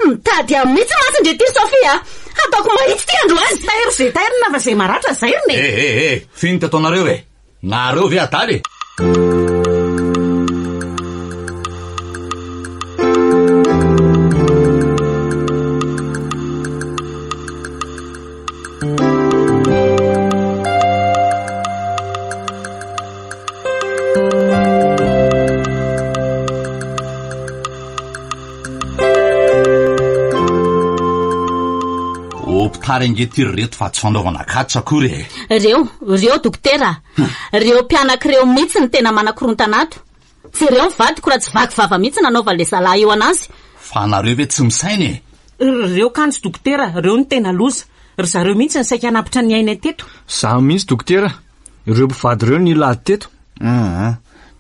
mitady amitsy masindre ty Sofia ataoko mahitsy ty androany tahery zay tahirina fa zay maratra zairiny finity ataonareo nareo ve adaly Harengetyry reto fa tsy fanaovana katsa akory reo dokotera reo mpianakireo mihitsy ny tena manakorontanato tsy reo mivadiko raha tsy vaky vava mihitsy nanaovan'le zalahy eo anazy fa nareo ve tsy misainy reo kanjo dokotera reo ny tena loza ry zareo mihitsy ny saika hanapitra ny aina teto za mihitsy dokotera ireo mpivady reo ny lady teto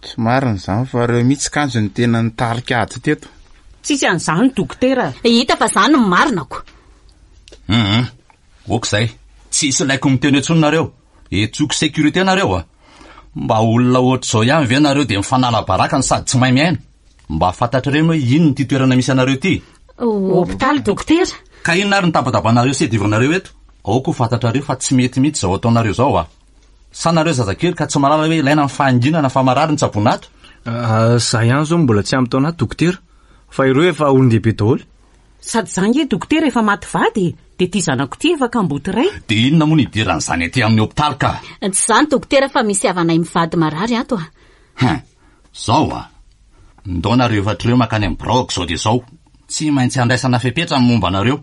tsy marina zany fa reo mihitsy kanjo ny tena nitarika ady teto tsisy an'izany dokotera hita fa zany ny marinako okizay tsisy laiko miteny etsonareo etsoky sécurité nareo mba olona ohatr'izao ihany ve nareo de mifanala barakany sady tsy mahay miaina mba fantatra reny hoe ino ny ty toerana misy anareo ty hôpitaly dokotera ka ino nary ny tabatabanareo sedivrinareo eto aoko fantatrareo fa tsy mety mihitsy zao ataonareo zao sanareo zazakely ka tsy malala hoe ilaina ny fahanginana fa marary ny tsabonato za ihany zao mbola tsy amy taonaty dokotera fa ireo efa olon-dehibe daholo sady zange dokotera efa maty vady de ty zanako ty efa kamboty ray de inona moa nidiran'izany aty amin'ny hôpitaly ka tsy zany dokotera fa misy havanay mivady marary ato zao ndao nareo efatrareo makany amin'ny brok zao de zao tsy maintsy andraisana fepetra ny momba anareo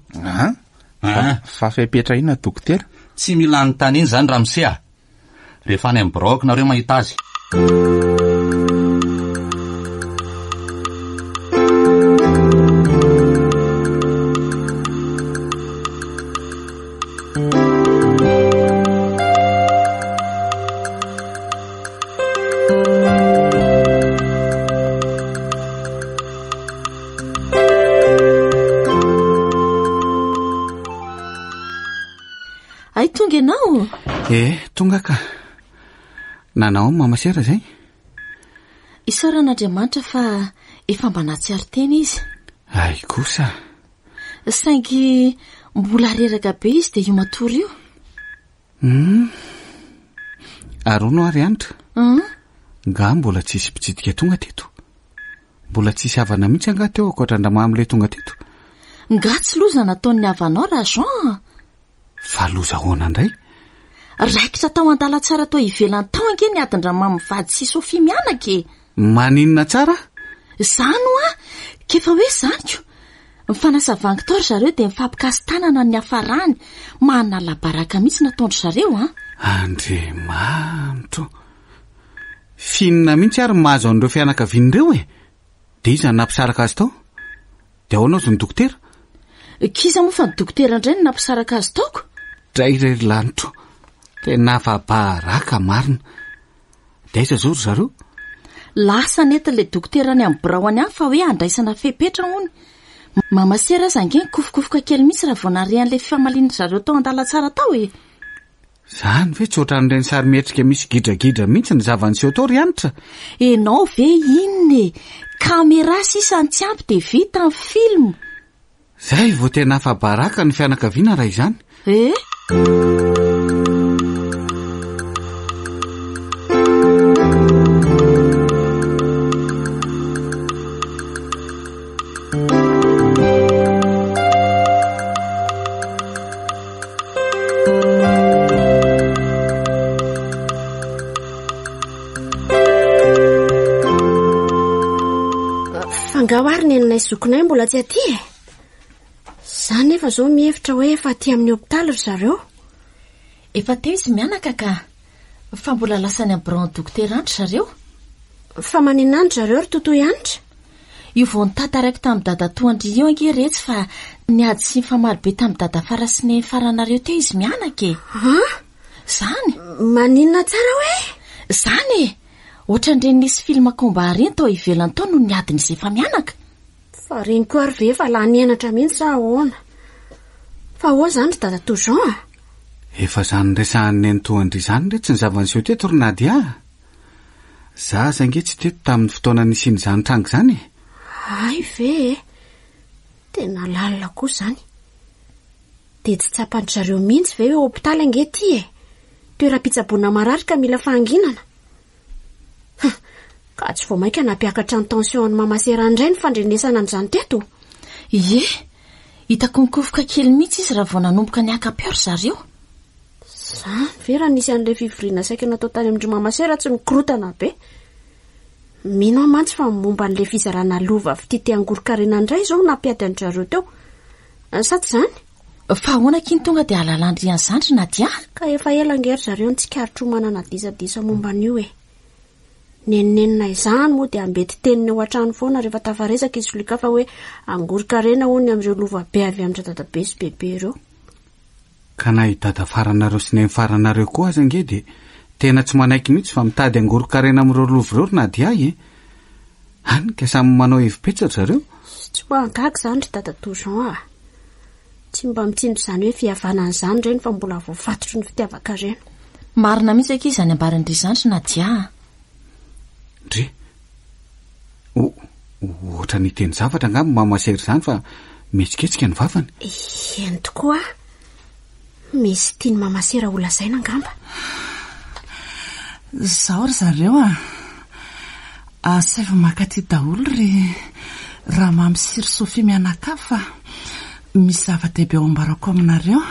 fa fepetra ina dokotera tsy mila ny tany iny zany raha misea rehefa any amin'ny brok nareo mahita azy ay tonga ianao tonga ka nanao mamasera zay isaoran'Andriamanitra fa efa mba natsiary tena izy ay kosa saingy mbola reraka be izy de io matory io arono ary anitra nga mbola tsisy mpitsidika tonga teto mbola tsisy havana mihitsy anga teo akoatrandrama am'le tonga teto nga tsy loza nataon'ny havanao raha Jean fa loza hoana indray raikitra tao an-dala tsara tao ivelany tao ange ny adin-drama mivady sy Sofia mianake maninona tsara zany kefa hoe zaniko Mifanasavangitory zareo dia mifampikasitanana ny hafarany, manana labaraka mihitsy nataondry zareo a. Andriamanitro, finina mihitsy ary mahazo an'ireo fianakavian'ireo dia iza nampisaraka azy tao? Dia ahoana ozy ny dokotera? Kiza moa fa ny dokotera indray no nampisaraka azy taoko? Drairay lanitro, tena fabaraka marina. Dia aiza zao ry zareo? Lasa netin'ilay dokotera ny amin'ny biraony any fa hoe andraisana fepetra hony. Mamasera aza ange kofokofoka kely mihitsy raha vao narehan'ilay fiamaliny zareo tao an-dalatsara tao Zany ve tsy ohatran'ireny sary metrika misy gidragidra mihitsy ny zavan'iseho tao ry anitra? Enao ve inona kamera sisa ny tsy ampy dia vita ny film. Zay vao tena fabaraka ny fianakaviana raha izany. Fangahoary ny enonay zokinay mbola tsy aty Zany nefa zao mihevitra hoe efa aty amin'ny hopitaly ry zareo. Efa teo izy mianaka ka fa mbola lasany amin'ny biraony dokotera andry zareo. Fa maninona andry zareo ry totoy anitra? Io vao nitantaraiky tamin'ny dada Toandry io ange retsy fa niady sy mifamaly be tamin'ny dada Farasiny faranareo teo izy mianaka Zany maninona tsara hoe? Zany ohatran'ireny nisy film komba reny tao ivelany tao no niadiny izy efa mianaka. Fa reny koa ary ve fa la nianatra mihitsy sa ahoana? Fa ahoa zany dada Tojean? Efa zany resahan'ny ny Toandry zany re tsy ny zavan'iseho teto ry Nadia. Za zange tsy teto tamin'ny fotoana nisiny zany trango zany. Ay ve tena lalina koa zany. Dia tsy tsapany zareo mihitsy ve hoe hopitaly ange ty toeram-pitsaboana marary ka mila fahanginana. Ka tsy vao mainka nampiakatra ny tension ny mamasera indray ny fandrenesana an'izany teto. Hitako nikofoka kely mihitsy izy raha vao nanomboka ny akapior zareo. Zany vera nisy an'ilay fivoriana saika natao tany amin'ny mamasera tsy nikorotana be. Mino aho mantsy fa momba an'ilay fizarana lova fitity angorokarena indray zao nampiady an zareo teo. Sa tsy zany? Fa ahoana kiny tonga dia alalandry an'izany Nadia? Ka efa ela ngery zareo ny tsikaritro manana disadisa momba an'io Nenenina izany moa dia ambety teniny ao an-trano foana rehefa tafaresaka izy solika fa hoe angorokarena hony amin'ireo lova be avy amin'ny dadabe sy bebe ireo. Ka na i dada faranareo sy ny faranareo koa aza nge dia tena tsy manaiky mihitsy fa mitady angorokarena amin'ireo lova ireo Nadia Hany ka samy manao hevim-petsatra zareo. Tsy mahagaga zany ry dada Tojean Tsy mba mitsindry izany hoe fihavanana izany ireny fa mbola voafatotry ny fitiavaka ireny. Marina mihitsy anky izany ambaran'ry zany Nadia. Ndre ohatra ny teny zavatra angamba mamasery izany fa mihetsiketsika ny vavany. Eny tokoa misy tiany mamasera ho lazaina angamba. Zao ry zareo asaivo makaty daholo ry raha mamisiry Sofia mianaka fa misy zava-dehibe ao ambarako aminareo.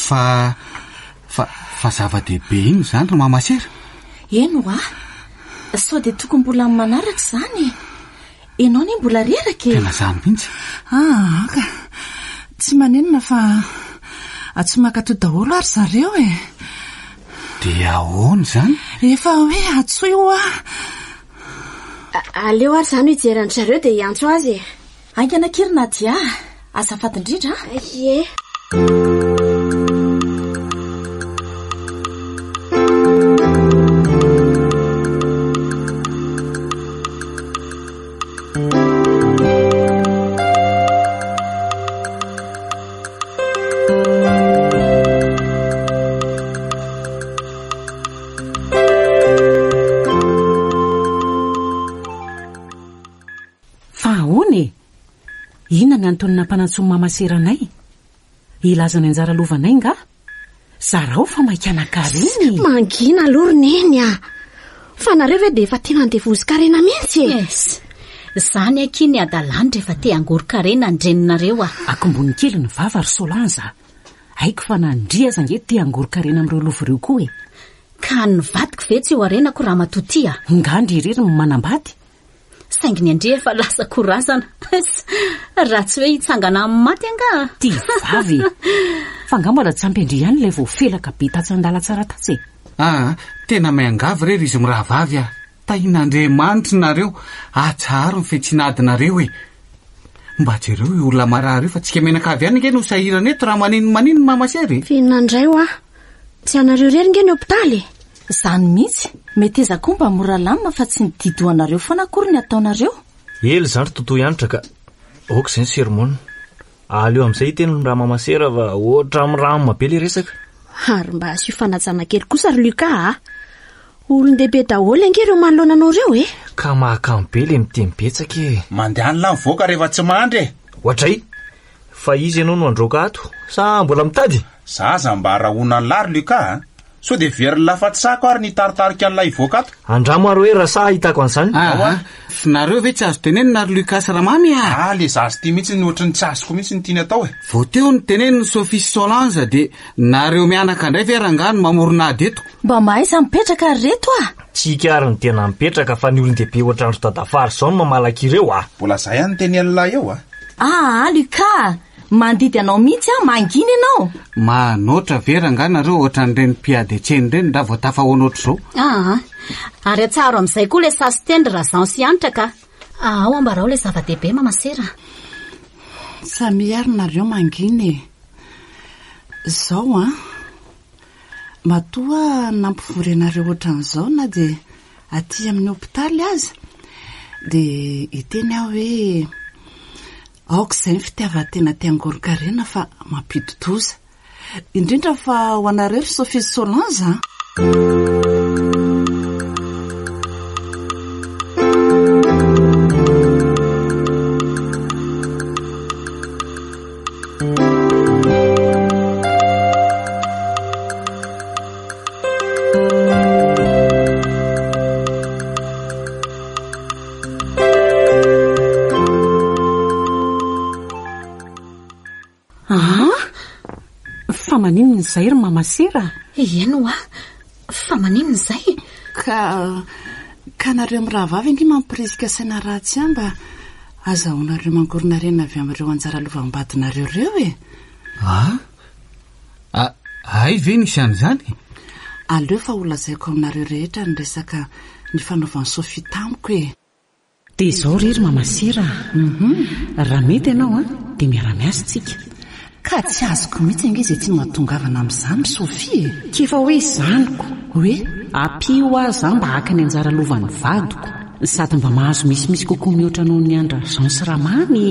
Fa zava-dehibe iny zany ry mamasera? Eno sao dia tokony mbola amin'ny manaraka izany. Enao ny mbola reraka Tena zany mihitsy. Ka tsy manenina fa tsy makato daholo ary zareo Dia ahoana zany? Efa hoe atsoy aleo ary zany hijeran'ny zareo dia hiantso azy. Ankianakiry Nadia, azafady indrindra. Inona ny antony nampanantsoany mamaseranay? Ilazany anjara lovanay nga? Zarao fa maikianakareny. Mangina aloha neny fa nareo ve dia efa tia mandevozin-karena mihitsy? Zany akiny adalany rehefa te angoro-karena andreninareo Akombony kely ny vava ry Solanza. Haiko fa nandria zange te angoro-karena amin'ireo lova ireo koa Ka nivadiko ve tsy ho arenako raha matotia? Ngandry irery ny manambady. sainginy andre efa lasa korazana raha tsy hoe hitsangana amin'ny maty anga ty vavy fa ngambala tsy ampyandry ihany ilay voafelaka be tatsan-dala tsara tatsy tena miangavy rery izy miraha vavy tain'Andriamanitra nareo atsaro ny fetsinadinareo mba jereo olona marary io fa tsika menakavy ihany nge no sahirana eto raha maninno mamasery fihinandray tsy anareo rery nge ny hopitaly zany mihitsy mety eza koa mba mora lamina fa tsy nididoanareo foana akory ny ataonareo ely zany totoy anitra ka oka izay ny sermona aleo amin'izay teny raha mamasera va ohatra amin'ny rano be le resaka ary mba asio fanajana kely kosa ry Luka olon-dehibe daholo ange reo manoloana anao reo ka mahakamo be le miteny betsaka mandeha ny mivoaka rehefa tsy mandry ohatray fa izy ianao no androaka ato sa mbola mitady zaza mba arahona ny lary Luka so de very lafatsako ary nitaritarika an'ilay ivoaka ato andramo aro hoe raha sa hitako an'izany nareo ve tsy azo tenenina ry Luka Saramamy le zazy ty mihitsy ny ohatry ny tsy azoko mihitsy ny tiany atao voateo ny teneniny Sophie Solange de nareo mianaka indray ve rangano mamorona ady eto mba mahaiza mipetraka reto tsika ary ny tena mipetraka fa ny olon-dehibe ohatrandro tadafary zao no mamalaky ireo mbola zay any teny an'lahy eo Luka mandidy anao mihitsy manginy ianao manoatra veranganareo ohatran'ireny mpiady etseny reny raha vao tafahoana oatra zao ary atsaro amin'izay koa le sasy tendry raha zao sy anitra ka ao ambarao le zava-dehibe mamasera samiarynareo manginy zao matoa nampivorenareo ohatran'izao na de aty amin'ny hopitaly azy de iteny aho hoe aoka izay ny fitiavan-tena tiangorokarena fa mampidi-doza indrindra fa ho anareo ry Sophie Solange fa maninona izay ry mamasera ieno fa maninona izay ka nareo amin'ny raha vavy ingy mampirisika saina ratsy mba azahoanareo mangoronarena avy amin'ireo anjara lovam-badinareo reo ay ve nisy an'izany aleo fa olazaiko aminareo rehetra ny resaka ny fanaovan'ny Sophie tamiko de izao rery mamasera raha mety ianao de miara-miasa tsika ka tsy azoko mihitsy ange izay tsy no mahatongavana amin'izany Sophie kefa hoe zaniko hoe apio aza mba haka ny anjara lovan'ny vadiko sady mba mahazo misimisy kokoa mihoatra noho ny andra Jean Siramamy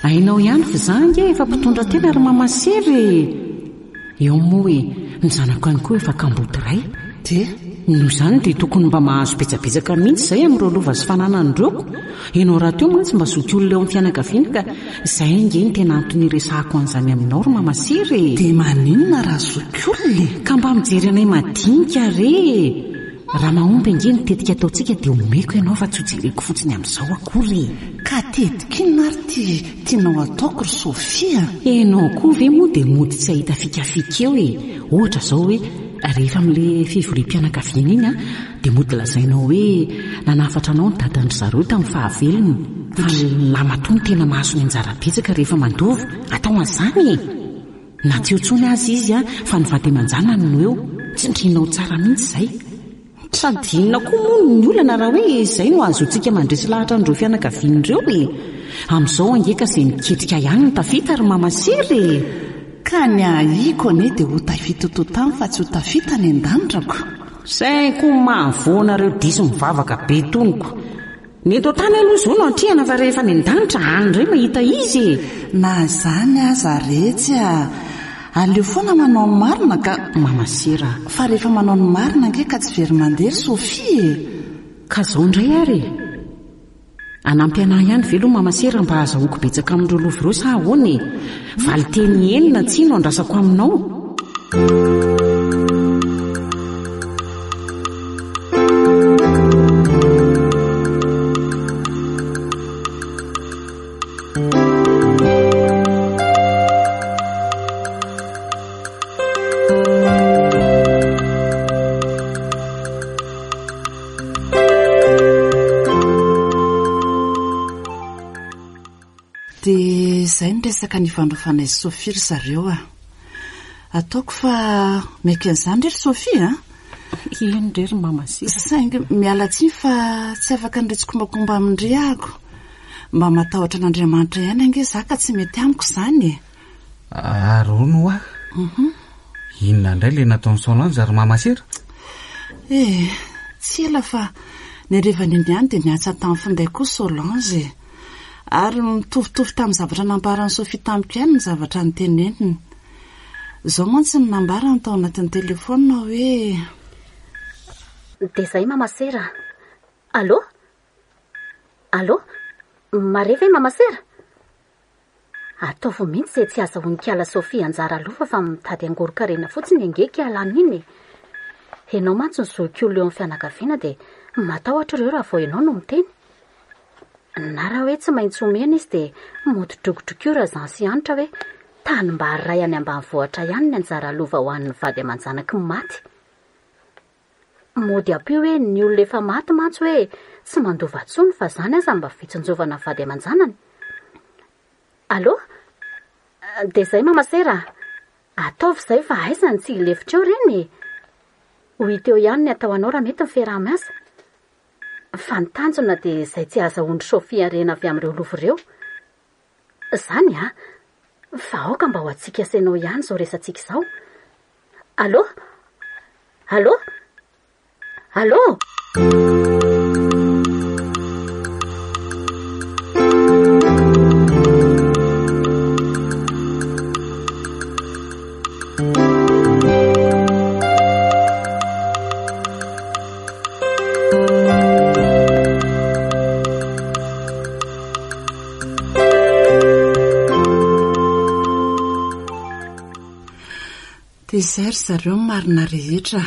ainao ihany fa zange efa mpitondra tena ry mamasery eo moa hoe ny zanako ihany koa efa kambotiray de noho izany dia tokony mba mahazo betsabetsaka mihitsy izay amin'ireo lova sy fanananydreoko ianao raha teo mantsy mba zoky olona eo amin'ny fianakaviana ka izay nge ny tena antony resahako an'izany aminao ry mamasery dia maninona raha zoky olona ka mba mijery anay madinika re raha mahomby ange nitetika ataontsika dia omeko ianao fa tsy hojereko fotsiny amin'izao akory ka tedikino ary tianao ataoko ry Sophie ianao koa ve moa dia mody tsy ahita fikafika eo ohatra izao hoe rehefa amin'le fivorim-pianakaviana iny dia mody lazainao hoe nanafatra anao ny dadan'ny zareo tamin'ny fahavelony lama toy ny tena mahazo ny anjara betsaka rehefa mandova atao an'izany na tsy hotsony azy izy fa ny vady aman-janany no eo tsy ndrinao tsara mihitsy izay sady inona koa moa ny olana raha hoe izay no azotsika mandresy lahatra n'ireo fianakavian'ireo amin'izao angeka izay miketrika ihany ny tafita ry mamasery ka ny ahiko ane dia ho tafita totany fa tsy ho tafita ny an-danitrako izay koa mahavoanareo diso mivavaka be toniko ny eto tany aloha izao no antrihana fa rehefa ny an-danitra andray mahita izy na izany aza retsy aleo foana manao ny marina ka mamasera fa rehefa manao ny marina nge ka tsy very mandery Sophie ka izao indray ary anampy anahy ihany velo mamasera mba azahoako betsaka amin'ireo lovy ireo sa ahoany valiteny enina tsy no andrasako aminao dia izay ny resaka nivandrofanay Sofia ry zareo ataoko fa meka an'izany rery Sofia ino rery mamasira saingy miala tsiny fa tsy afaka niretsy-kombakomba amindry ahako mba matahotra an'Andriamanitra ihany ange za ka tsy mety amiko izany arono inona indray le nataon'ny Solange ary mamasira tsy ela fa nyrevany indiany dia niatsa tamin'ny finday koa Solange ary mitovitovy tamin'ny zavatra nambaran'ny Sofia tamiko ihany ny zavatra nyteneniny zao mantsy ny nambarany tao anatin'ny telefonina hoe dia zay mamasera. Allô mareva e mamasera? Ataovy mihitsy izay tsy azahonikala Sofia anjara alofa fa mitady angorokarena fotsiny angeka alana iny. Ianao mantsy ny zokiolo eo amin'ny fianakaviana dia matahotra ireo raha vao ianao no miteny. Na raha hoe tsy maintsy omena izy dia modidrogodroko raha izany sy anitra hoe tany mba haray any ambanivohitra ihany ny anjara lova ho an'ny vady aman-janaky ny maty. Mody ampio hoe ny olona efa maty mantsy hoe tsy mandova tsony fa zany aza mba vitsinjovana vady aman-janany. Allô? Dia zay mamasera, ataovy izay fa aiza ny tsy ilefitra eo reny. Ho hita eo ihany ny atao anao raha mety mifiaraha-miasa. Fa ny tanjona dia izay tsy azahoandry Sofia rena avy amin'ireo lovo ireo. Izany fa aoka mba ho antsika sainao ihany izao resantsika izao. Allô? dia izay ry zareo marina rehetra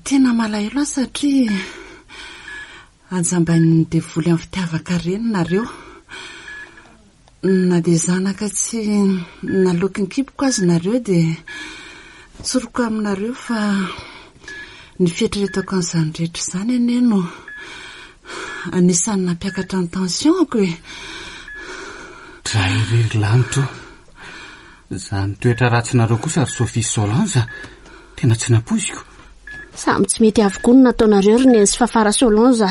tena malahelo aho satria anjambain'ny devoly amin'ny fitiavaka reny nareo na dia zanaka tsy naloky ny kipoko azy nareo dia tsoroko aminareo fa ny fietreretako an'izany rehetra izany ane no anisan'ny nampiakatra ny tensionako dra irery lanitro izany toetra ratsinareo kosa ry Sofia Solange tena tsy naposiko. Samy tsy mety avokoa no nataonareo ry Neny sy Fafara Solange.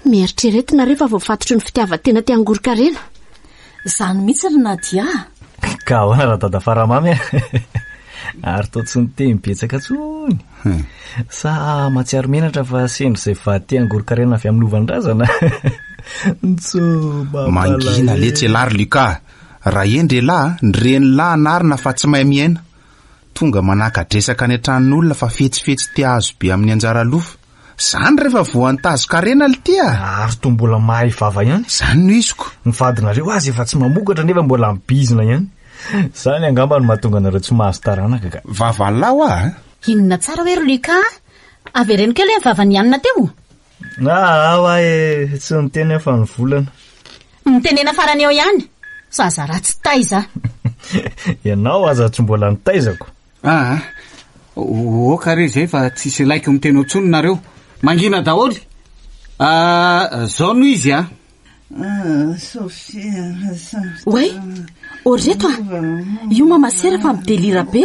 Mieritrretinareo fa voafatotry ny fitiavan-tena ty angorokarena. Izany mihitsy ry Nadia. Ka ahoana raha dada Faramamy ary toa tsy niteny betsaka tsony. Sa matsiaro menatra fa sendry izay vaty angorokarena avy amin'ny lovandrazana. Mangina letsy elary Luka. Raha endry lahy nyreny lahy narina fa tsy mahay miaina tonga manakadresaka any an-tranon'olona fa fetsifetsy tia azo be amin'ny anjara lofa zany rehefa voantazo karena le tia ary toa mbola mahay vava ihany zany no isiko ny vadinareo azy efa tsy mamokatra nefa mbola mibizina ihany zany angamba no mahatonga anareo tsy mahazo taranaka ka vavanilao inona tsara hoe ry Luka avy reny kely ny vavany anina teo awa tsy niteny fa ny volana mitenena farany eo ihany zaza raha tsy taiza ianao aza tsy mbola nitaizako okare zay fa tsisy laiko miteny otsony nareo mangina daholy zao no izy Oay, oreto io mamasera fa midelira be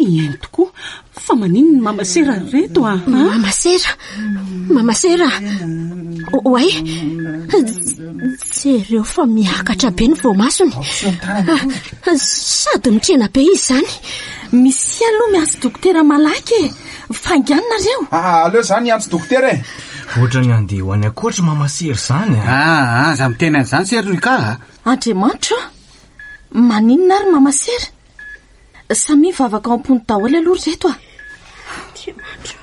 Ien tokoa fa manino ny mamasera reto Mamasera Oay Jereo fa miakatra be ny voamasony Sady mitrena be izy zany Misy aloha miantso dokotera malaky fanganareo aleo zany iantso dokotera ohatra ny andeha ho any akoatra mamasera zany za miteny an'izany sery ka Andriamanitra maninona ary mamasera Samy vavaka ampony daholo aloha reto Andriamanitra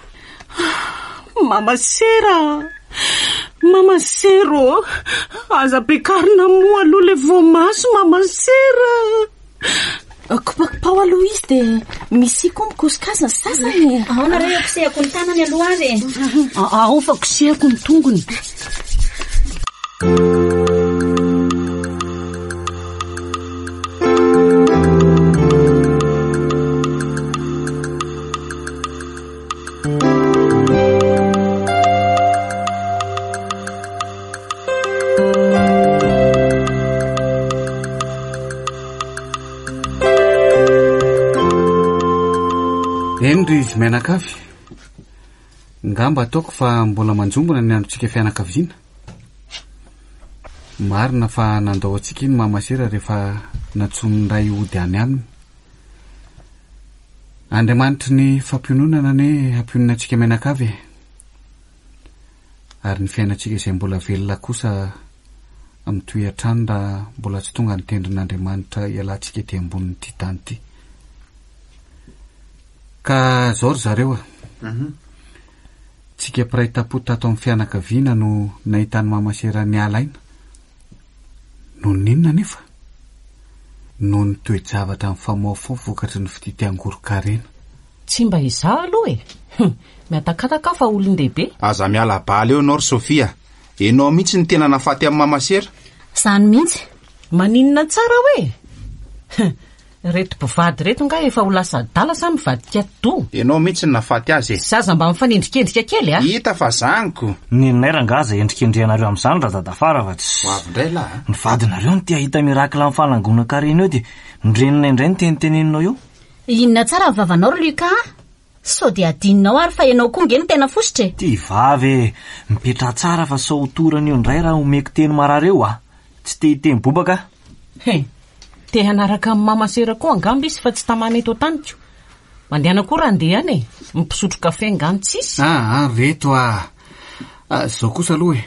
Mamasera aza bekarina moa aloha le voamaso mamasera Kopakopao aloha izy dia misy koa mikosikazana sasany nareo kosehako ny tanany aloha azy Ao fa kosehako ny tongony Andry izy mianakavy, ngamba ataoko fa mbola manjombona ny androntsika fianakaviana. Marina fa nandao antsika iny mamasera rehefa natsony ray ody any aminy. Andriamanitra ny fampiononana ny hampionona antsika mianakavy, ary ny fiainantsika izay mbola velona kosa amin'ny toetrany raha mbola tsy tonga ny tendron'Andriamanitra ialantsika ety ambonin'ity tany ity. Ka zao ry zareo tsika mpiray tapo tato amin'ny fianakaviana no nahitany mamasera ny alaina. No ninona nefa? No ny toe-javatra amin'ny famaofo vokatry ny fititiangoro-karena. Tsy mba izaho aloha e. Miatakataka fa olon-dehibe. Aza miala baly eo anao ry Sofia. Enao mihitsy ny tena nafaty amin'ny mamasera. Zany mihitsy. Maninona tsara hoe? Reto mpivady reto nga efa ho lasa dala sa mivadika do. Enao mihitsy ny nafaty azy e. Zaza mba mifanendrikendrika kely a. Hita fa zaniko. Ninonay rangaza endrikendrianareo amin'izany raha dadafara fa tsy. Ho avy indray lahy. Ny vadinareo no tia hita mirakila amin'ny falangona-karena eo dia ndrenina indray ny teniteneninao eo. Inona tsara vavanao ry Luka? Sao dia adinonao ary fa ianao koa nge ny tena fositra e. Ty vavy mipetra tsara fa sao hotorana eo indray raha omeko teny marareo a. Tsy te hiteny bobaka. Te hanaraka amin'ny mamasera koa angamba izy fa tsy tamana eto taniko. Mandehana koa raha andeha any e. Mpisotro kafe ngany tsisy. Reto zao kosa aloha e.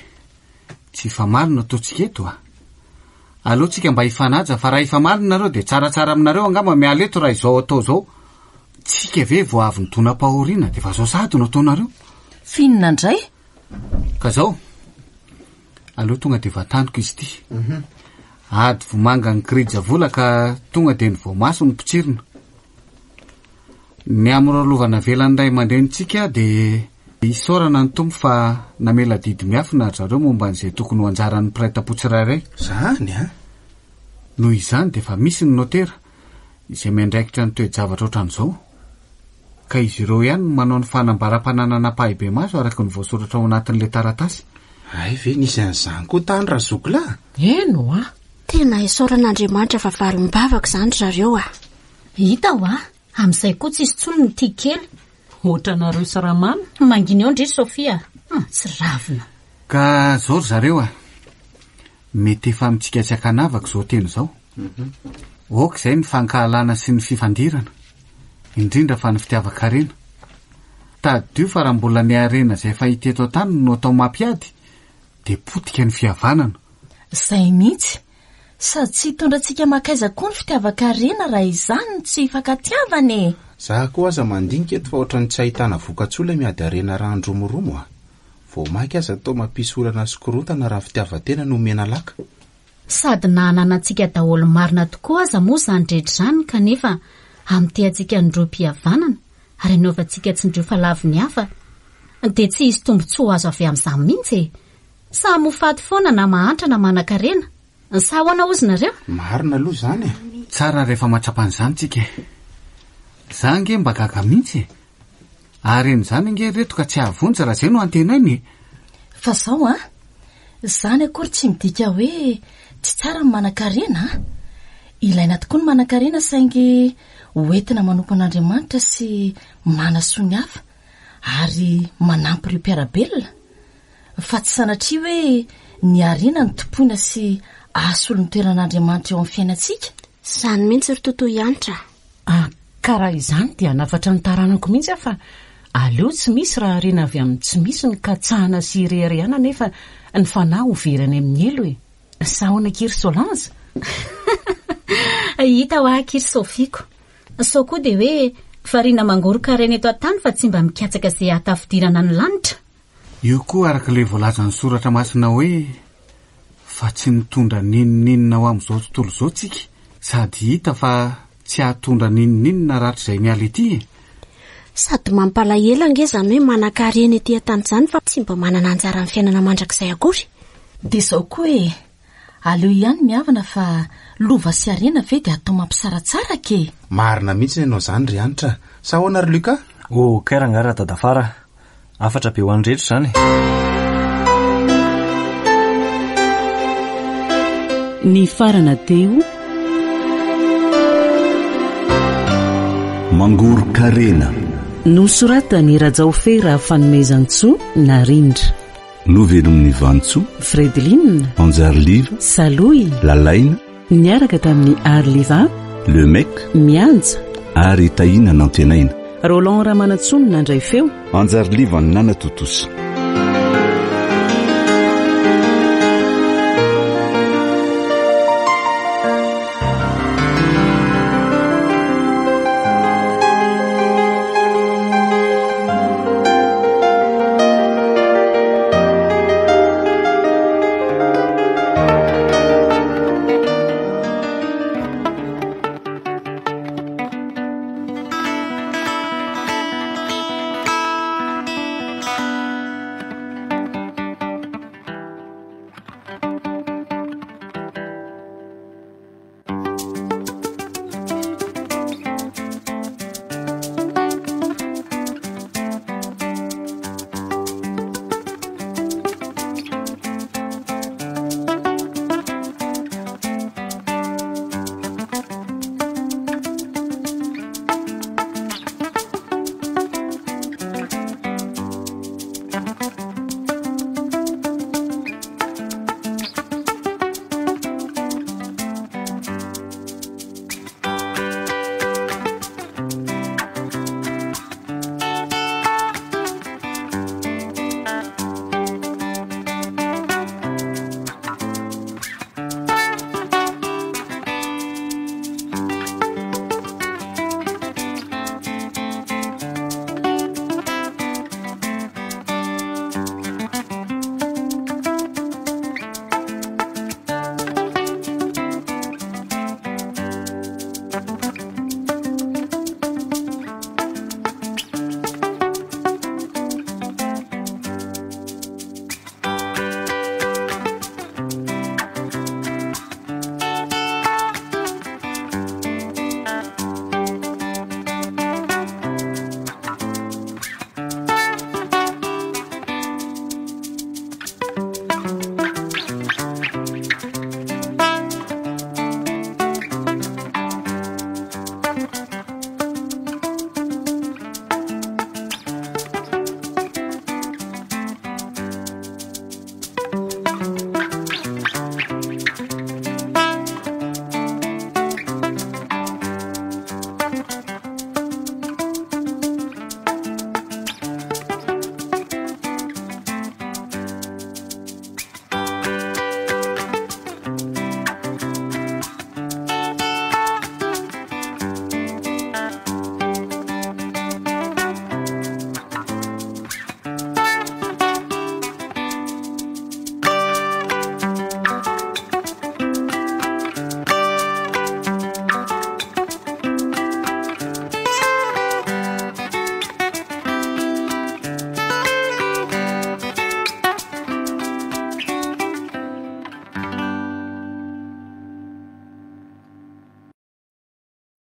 Tsy fa marina ataontsika eto a. Alohantsika mba hifanaja fa raha ifa marina nareo dia tsaratsara aminareo angamba miala eto raha izao atao zao. Tsika ve vao avy ny dona-pahoriana dia fa zao sady no ataonareo. Finina indray? Ka zao. Aloha tonga dia vataniko izy ity. Ady vomanga ny kirija vola ka tonga dia ny voamaso ny pitsirina. Ny amorolovana velan'iray mandrenitsika dia isaorana ny tompo fa namela didy miafina zareo momba an'izay tokony ho anjaran'ny mpiray tapo tsirairay. Zany a? Noho izany dia fa misy ny notera izay miandraikitra ny toe-javatra ohatran'izao. Ka izy ireo ihany manao ny fanambaram-pananana pahibe maso araka ny voasoratra ao anatin'ilay taratasy. Ay ve nisy an'izany koa tany raha zokola? Eno a? Tena isaoran'Andriamanitra fa valim-bavaka izany zareo a. Hita ho a? Amin'izay koa tsisy tsony ny tia kely. Ohatranareo saramamy. Mangina eo ndry Sofia. Tsy ravina. Ka zao ry zareo a. Mety efa mitsikatsaka anavaka zao teny zao. Oka izay ny fankahalana sy ny fifandirana. Indrindra fa ny fitiava-karena. Tadio fa raha mbola ny arena izay fa hita eto tany no atao mampiady dia potika ny fihavanana. Zay mihitsy. Sady tsy hitondrantsika makaiza koa ny fitiava-karena raha izany no tsy fankatiavany. Zaho koa aza mandinika eto fa ohatran'ny tsy ahitana voka-tsola miady arena raha andromoromo a. Vao maika aza atao mampisy olana sy korotana raha fitiavatena no omena laka. Sady nahananantsika daholo marina tokoa aza moa izany rehetra izany kanefa amiteantsika ndreo mpihavanana ary anaovantsika tsy ndreo fa laviny hafa dia tsy hisy tombotsoa azo avy amin'izany mihitsy e. Sa mofaty foana na mahantra na manan-karena. Sa ahoana ozy nareo? Marina aloha izany e. Tsara rehefa matsapan'izany tsika. Za nge mba gaga mihitsy. Ary en'izany nge reto ka tsy ahavonjy raha izay no antenainy. Fa zao a, zany akory tsy midika hoe tsy tsara ny manan-karena. Ilaina tokoa ny manan-karena saingy hoentina manompo an'Andriamanitra sy manasoa ny hafa ary manampy ireo mpiarabelona. Fa tsy sanatria hoe ny ariana ny tompoina sy asolo ny toeran'Andriamanitra eo amin'ny fiainantsika. Zany mihitsy ry totoa ianitra. Karaha izany dia nafatra ny taranako mihitsy fa aleo tsy misy raha arena avy amin'ny tsy misy ny katsahana sy reharehana nefa ny fanahy ho verany amin'ny elo e. Sahoana kiry Solange. Hita ho kiry Sofiko. Sao koa dia hoe fariana mangoro-karena eto an-tany fa tsy mba mikatsaka izay hatafidirana ny lanitra. Io koa arak'ilay voalazan'ny soratra masina hoe fa tsy mitondra ninoninona ho amin'izao tontolo izao tsika sady hita fa tsy hahatondra ninoninona rahatr' izay miala ety e. Sady mampalahelo ange izany hoe manan-karena ety an-tany izany fa tsy mba manana anjara amin'ny fiainana mandrakizay akory. Dia zao koa e, aleo ihany miavana fa lova sy arena ve dia atao mampisaratsara ke. Marina mihitsy ianao izany ry anitra. Sa ahoana ry Luka? Kairangara dadafara. Afatra be ho an'ny rehetra izany. Ny farana teo mangoro-karena nosoratany Rajaofera Fanomezantsoa Narindra. Novelomin'ny Vantsoa Fredline Anjarliva Saloy Lalaina niaraka tamin'ny Arliva Le Mec Mianja ary Taina Nantenaina. Roland Ramanatsono nandray feo Anjarliva ny Nana Totosa.